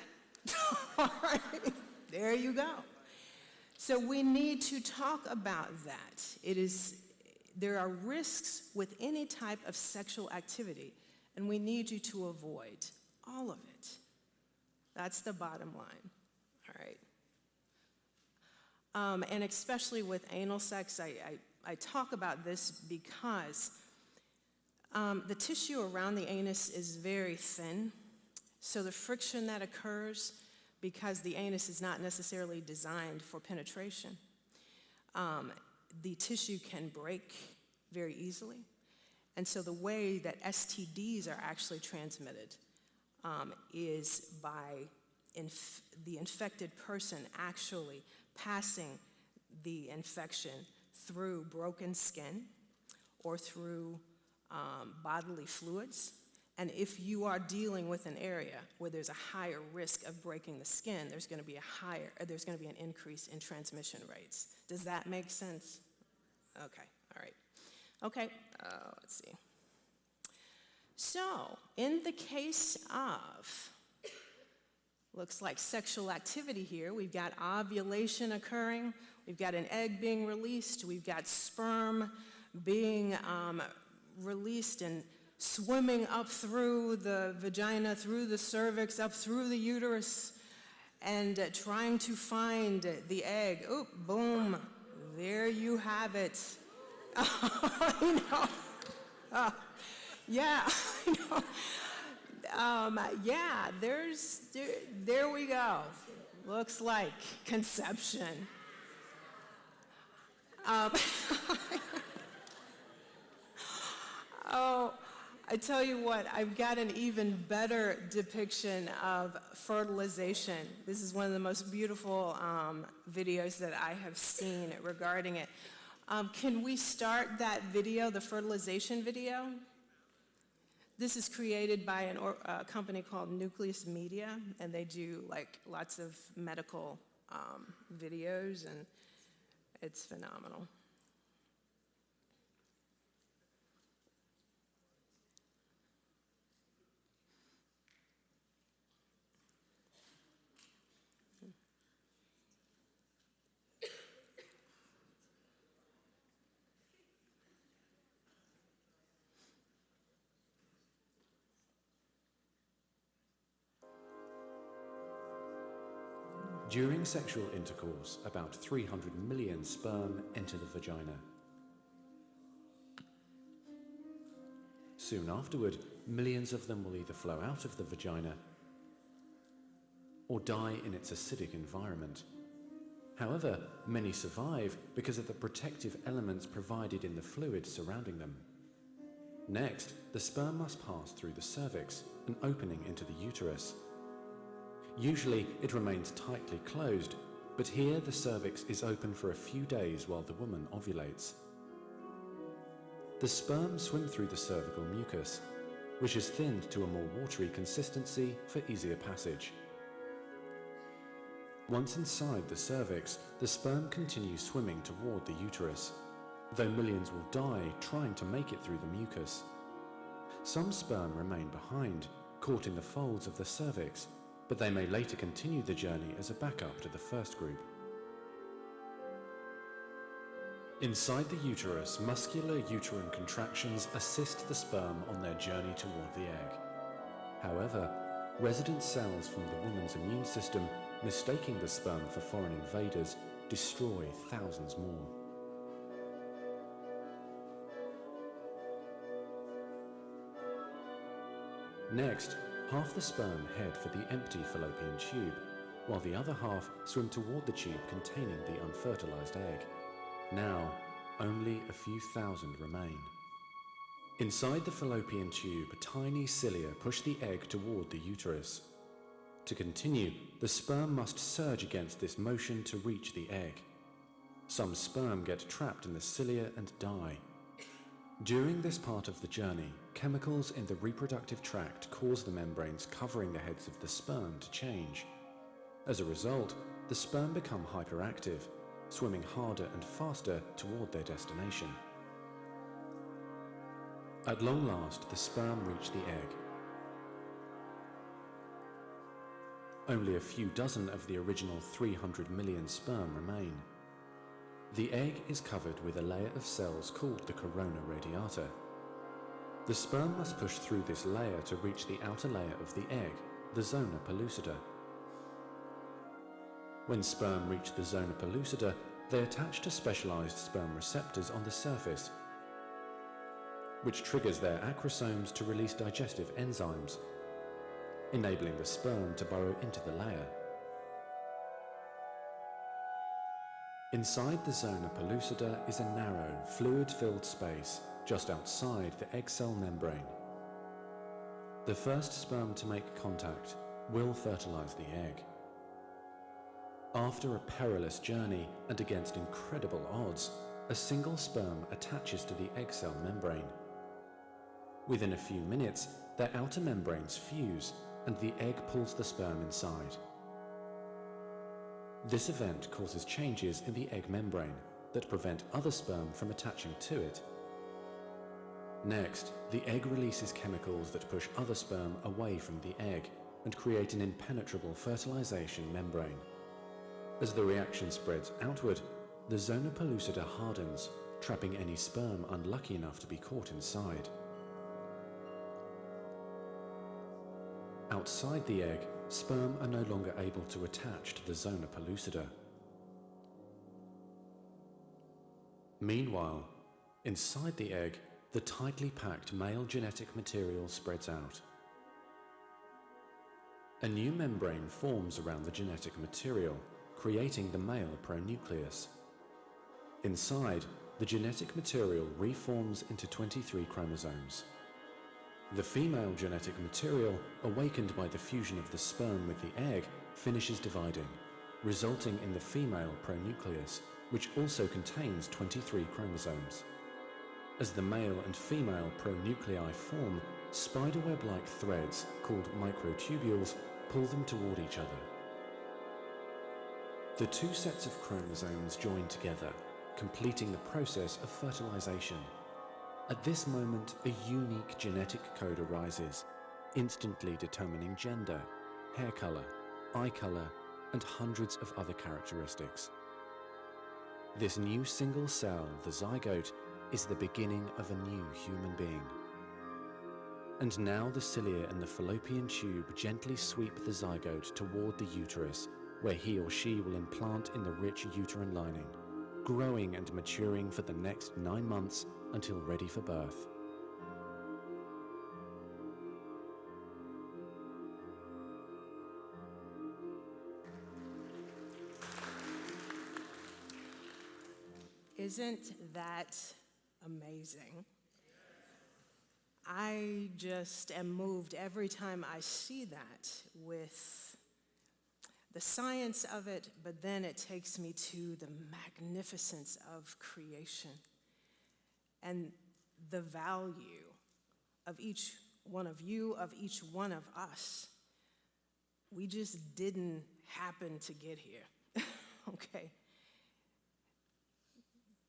All right, there you go. So we need to talk about that. There are risks with any type of sexual activity, and we need you to avoid all of it. That's the bottom line, all right? And especially with anal sex, I talk about this because the tissue around the anus is very thin, so the friction that occurs, because the anus is not necessarily designed for penetration, the tissue can break very easily. And so the way that STDs are actually transmitted is by the infected person actually passing the infection through broken skin or through bodily fluids. And if you are dealing with an area where there's a higher risk of breaking the skin, there's going to be an increase in transmission rates. Does that make sense? Okay, all right. Okay, let's see. So, in the case of, looks like sexual activity here, we've got ovulation occurring, we've got an egg being released, we've got sperm being released and swimming up through the vagina, through the cervix, up through the uterus, and trying to find the egg. Oh, boom, there you have it. I know. Yeah, I know. Yeah, there we go. Looks like conception. Oh, I tell you what, I've got an even better depiction of fertilization. This is one of the most beautiful videos that I have seen regarding it. Can we start that video, the fertilization video? This is created by a company called Nucleus Media, and they do like lots of medical videos, and it's phenomenal. During sexual intercourse, about 300 million sperm enter the vagina. Soon afterward, millions of them will either flow out of the vagina or die in its acidic environment. However, many survive because of the protective elements provided in the fluid surrounding them. Next, the sperm must pass through the cervix, an opening into the uterus. Usually, it remains tightly closed, but here the cervix is open for a few days while the woman ovulates. The sperm swim through the cervical mucus, which is thinned to a more watery consistency for easier passage. Once inside the cervix, the sperm continues swimming toward the uterus, though millions will die trying to make it through the mucus. Some sperm remain behind, caught in the folds of the cervix, but they may later continue the journey as a backup to the first group. Inside the uterus, muscular uterine contractions assist the sperm on their journey toward the egg. However, resident cells from the woman's immune system, mistaking the sperm for foreign invaders, destroy thousands more. Next, half the sperm head for the empty fallopian tube, while the other half swim toward the tube containing the unfertilized egg. Now, only a few thousand remain. Inside the fallopian tube, tiny cilia push the egg toward the uterus. To continue, the sperm must surge against this motion to reach the egg. Some sperm get trapped in the cilia and die. During this part of the journey, chemicals in the reproductive tract cause the membranes covering the heads of the sperm to change. As a result, the sperm become hyperactive, swimming harder and faster toward their destination. At long last, the sperm reach the egg. Only a few dozen of the original 300 million sperm remain. The egg is covered with a layer of cells called the corona radiata. The sperm must push through this layer to reach the outer layer of the egg, the zona pellucida. When sperm reach the zona pellucida, they attach to specialized sperm receptors on the surface, which triggers their acrosomes to release digestive enzymes, enabling the sperm to burrow into the layer. Inside the zona pellucida is a narrow, fluid-filled space just outside the egg cell membrane. The first sperm to make contact will fertilize the egg. After a perilous journey and against incredible odds, a single sperm attaches to the egg cell membrane. Within a few minutes, their outer membranes fuse and the egg pulls the sperm inside. This event causes changes in the egg membrane that prevent other sperm from attaching to it. Next, the egg releases chemicals that push other sperm away from the egg and create an impenetrable fertilization membrane. As the reaction spreads outward, the zona pellucida hardens, trapping any sperm unlucky enough to be caught inside. Outside the egg, sperm are no longer able to attach to the zona pellucida. Meanwhile, inside the egg, the tightly packed male genetic material spreads out. A new membrane forms around the genetic material, creating the male pronucleus. Inside, the genetic material reforms into 23 chromosomes. The female genetic material, awakened by the fusion of the sperm with the egg, finishes dividing, resulting in the female pronucleus, which also contains 23 chromosomes. As the male and female pronuclei form, spiderweb-like threads, called microtubules, pull them toward each other. The two sets of chromosomes join together, completing the process of fertilization. At this moment, a unique genetic code arises, instantly determining gender, hair color, eye color, and hundreds of other characteristics. This new single cell, the zygote, is the beginning of a new human being. And now the cilia and the fallopian tube gently sweep the zygote toward the uterus, where he or she will implant in the rich uterine lining, growing and maturing for the next 9 months until ready for birth. Isn't that amazing? I just am moved every time I see that with the science of it, but then it takes me to the magnificence of creation and the value of each one of you, of each one of us. We just didn't happen to get here, okay?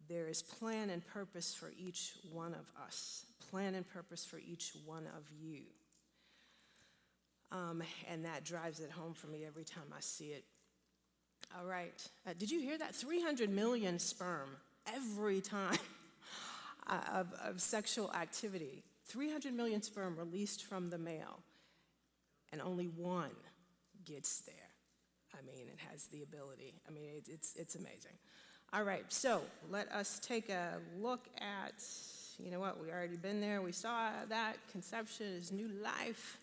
There is plan and purpose for each one of us, plan and purpose for each one of you. And that drives it home for me every time I see it. All right, did you hear that? 300 million sperm every time of sexual activity. 300 million sperm released from the male, and only one gets there. I mean, it has the ability. I mean, it's amazing. All right, so let us take a look at, you know what, we already been there. We saw that. Conception is new life.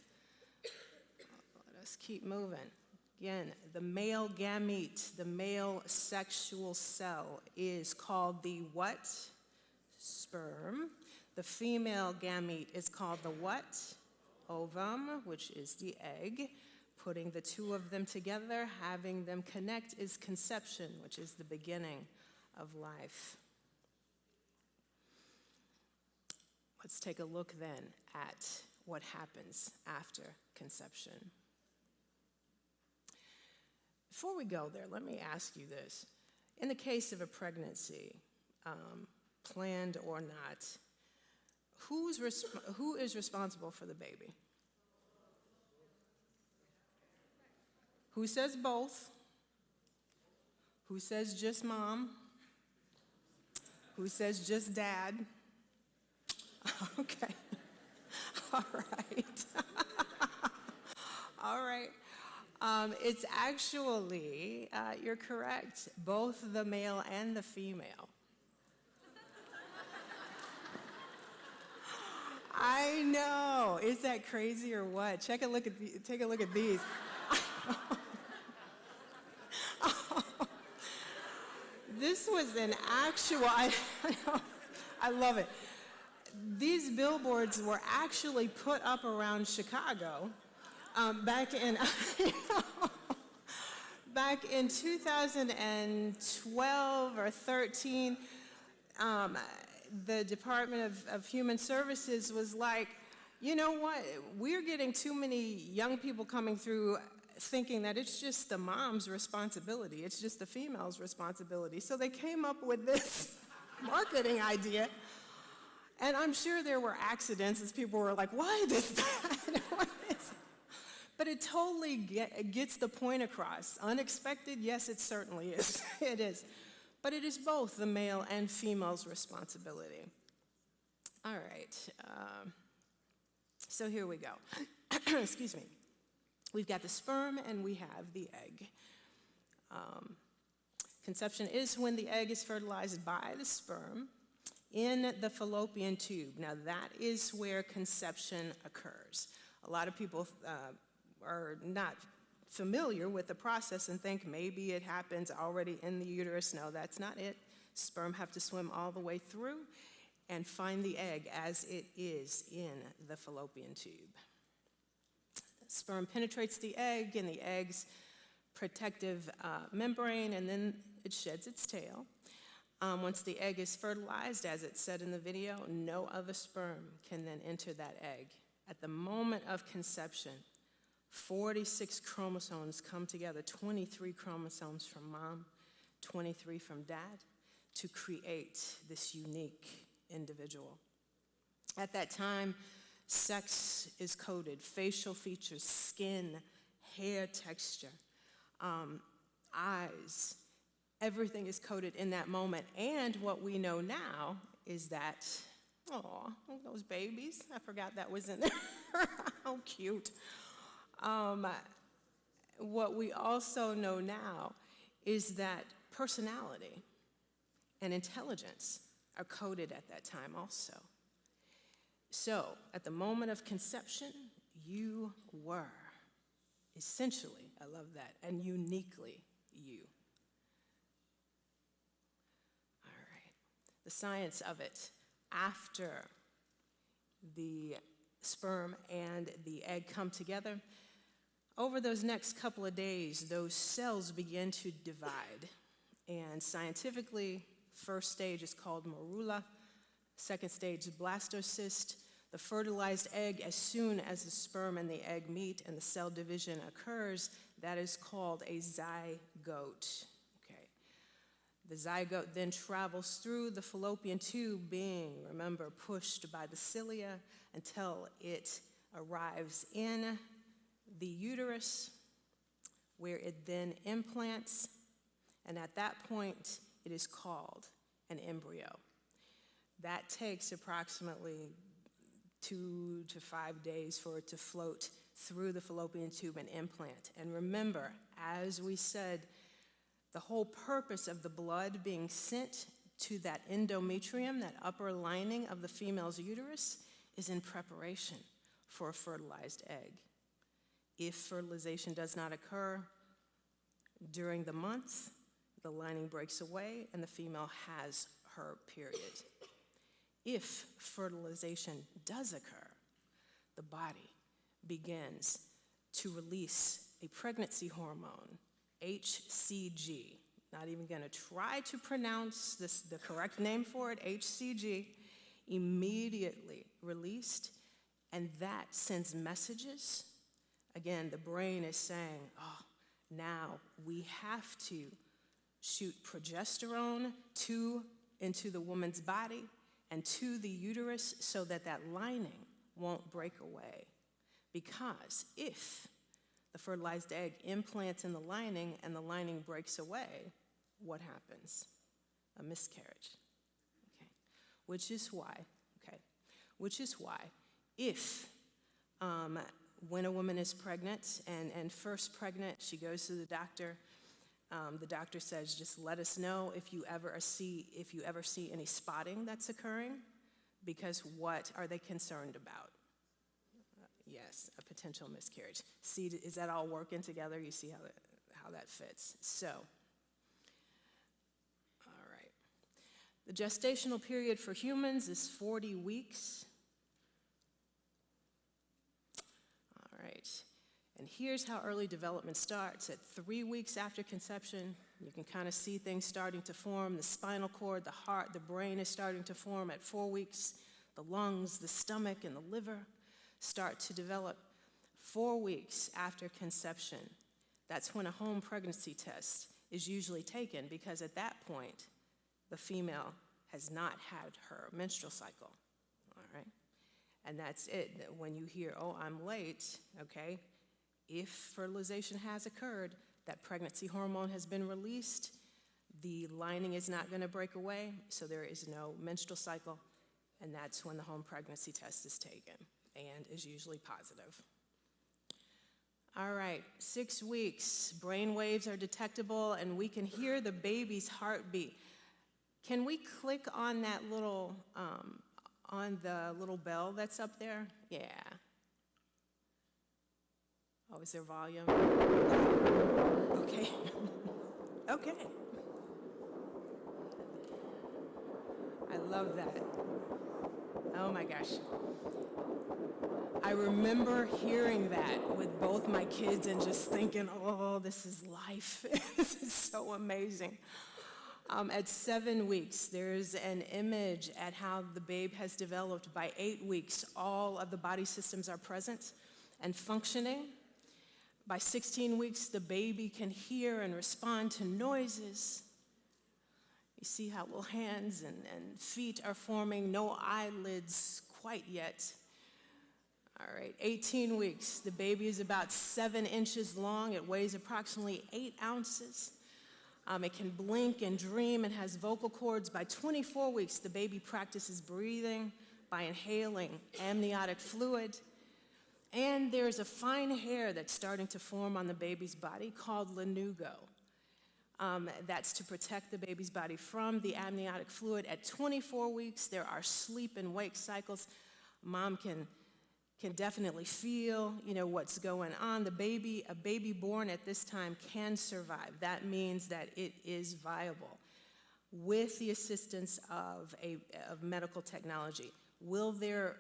Let us keep moving. Again, the male gamete, the male sexual cell is called the what? Sperm. The female gamete is called the what? Ovum, which is the egg. Putting the two of them together, having them connect is conception, which is the beginning of life. Let's take a look then at what happens after conception. Before we go there, let me ask you this. In the case of a pregnancy, planned or not, who is responsible for the baby? Who says both? Who says just mom? Who says just dad? Okay. All right. All right. It's actually, you're correct, both the male and the female. I know. Is that crazy or what? Take a look at these. This was an actual, I love it. These billboards were actually put up around Chicago back in 2012 or 13. The Department of Human Services was like, you know what, we're getting too many young people coming through thinking that it's just the mom's responsibility, it's just the female's responsibility. So they came up with this marketing idea. And I'm sure there were accidents as people were like, what is that? What is it? But it totally gets the point across. Unexpected? Yes, it certainly is. It is. But it is both the male and female's responsibility. All right. So here we go. Excuse me. We've got the sperm and we have the egg. Conception is when the egg is fertilized by the sperm in the fallopian tube. Now that is where conception occurs. A lot of people are not familiar with the process and think maybe it happens already in the uterus. No, that's not it. Sperm have to swim all the way through and find the egg as it is in the fallopian tube. Sperm penetrates the egg and the egg's protective membrane, and then it sheds its tail. Once the egg is fertilized, as it said in the video, no other sperm can then enter that egg. At the moment of conception, 46 chromosomes come together, 23 chromosomes from mom, 23 from dad, to create this unique individual. At that time, sex is coded, facial features, skin, hair texture, eyes. Everything is coded in that moment. And what we know now is that, oh, those babies, I forgot that was in there. How cute. What we also know now is that personality and intelligence are coded at that time also. So, at the moment of conception, you were essentially, I love that, and uniquely you. The science of it, after the sperm and the egg come together, over those next couple of days, those cells begin to divide. And scientifically, first stage is called morula, second stage is blastocyst. The fertilized egg, as soon as the sperm and the egg meet and the cell division occurs, that is called a zygote. The zygote then travels through the fallopian tube, being, remember, pushed by the cilia until it arrives in the uterus, where it then implants, and at that point, it is called an embryo. That takes approximately 2 to 5 days for it to float through the fallopian tube and implant. And remember, as we said, the whole purpose of the blood being sent to that endometrium, that upper lining of the female's uterus, is in preparation for a fertilized egg. If fertilization does not occur during the month, the lining breaks away and the female has her period. If fertilization does occur, the body begins to release a pregnancy hormone, HCG. not even going to try to pronounce the correct name for it, HCG, immediately released, and that sends messages. Again, the brain is saying, oh, now we have to shoot progesterone into the woman's body and to the uterus so that that lining won't break away. Because if the fertilized egg implants in the lining and the lining breaks away, what happens? A miscarriage. Okay. Which is why if when a woman is pregnant and first pregnant, she goes to the doctor says, just let us know if you ever see any spotting that's occurring, because what are they concerned about? Yes, a potential miscarriage. See, is that all working together? You see how that fits. So, all right. The gestational period for humans is 40 weeks. All right. And here's how early development starts. At 3 weeks after conception, you can kind of see things starting to form. The spinal cord, the heart, the brain is starting to form. At 4 weeks, the lungs, the stomach, and the liver start to develop. 4 weeks after conception, that's when a home pregnancy test is usually taken, because at that point, the female has not had her menstrual cycle, all right? And that's it. When you hear, oh, I'm late, okay, if fertilization has occurred, that pregnancy hormone has been released, the lining is not going to break away, so there is no menstrual cycle, and that's when the home pregnancy test is taken and is usually positive. All right, 6 weeks, brain waves are detectable, and we can hear the baby's heartbeat. Can we click on that little, on the little bell that's up there? Yeah. Oh, is there volume? Okay. Okay. I love that. Oh my gosh. I remember hearing that with both my kids and just thinking, oh, this is life. This is so amazing. At 7 weeks, there's an image at how the babe has developed. By 8 weeks, all of the body systems are present and functioning. By 16 weeks, the baby can hear and respond to noises. You see how little hands and feet are forming, no eyelids quite yet. All right, 18 weeks, the baby is about 7 inches long. It weighs approximately 8 ounces. It can blink and dream and has vocal cords. By 24 weeks, the baby practices breathing by inhaling amniotic fluid. And there's a fine hair that's starting to form on the baby's body called lanugo. That's to protect the baby's body from the amniotic fluid. At 24 weeks, there are sleep and wake cycles. Mom can definitely feel, what's going on. A baby born at this time can survive. That means that it is viable with the assistance of medical technology. Will there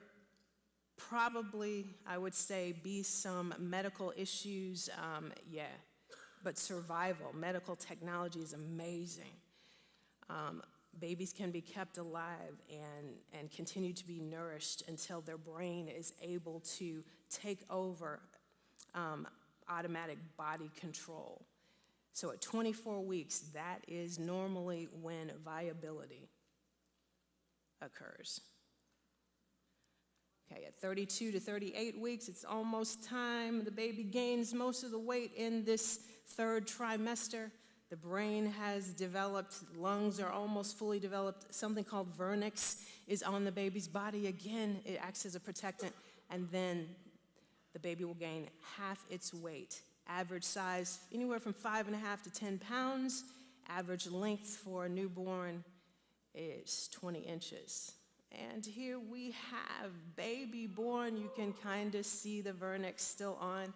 probably, I would say, be some medical issues? Yeah, but survival, medical technology is amazing. Babies can be kept alive and continue to be nourished until their brain is able to take over automatic body control. So at 24 weeks, that is normally when viability occurs. Okay, at 32 to 38 weeks, it's almost time. The baby gains most of the weight in this 3rd trimester. The brain has developed, lungs are almost fully developed. Something called vernix is on the baby's body. Again, it acts as a protectant, and then the baby will gain half its weight. Average size, anywhere from 5.5 to 10 pounds. Average length for a newborn is 20 inches. And here we have baby born. You can kind of see the vernix still on.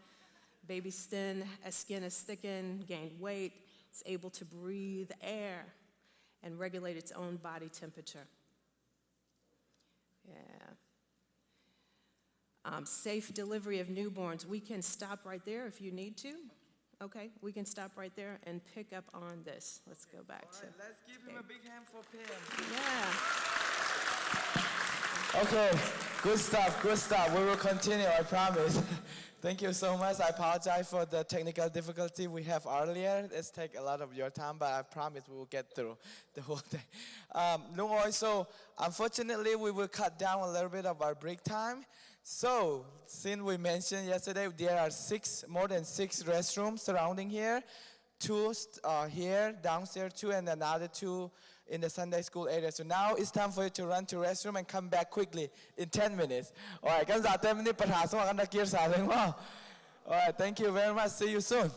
Baby's skin is thickened, gained weight. It's able to breathe air and regulate its own body temperature. Yeah. Safe delivery of newborns. We can stop right there if you need to. Okay, we can stop right there and pick up on this. Let's go back to. Let's give him a big hand for Pam. Yeah. Okay, good stuff, good stuff. We will continue, I promise. Thank you so much. I apologize for the technical difficulty we have earlier. It's take a lot of your time, but I promise we will get through the whole thing. So unfortunately, we will cut down a little bit of our break time. So, since we mentioned yesterday, there are more than six restrooms surrounding here. Two here, downstairs, two, and another two in the Sunday school area. So now it's time for you to run to restroom and come back quickly in 10 minutes. All right, 10 minutes, All right, thank you very much. See you soon.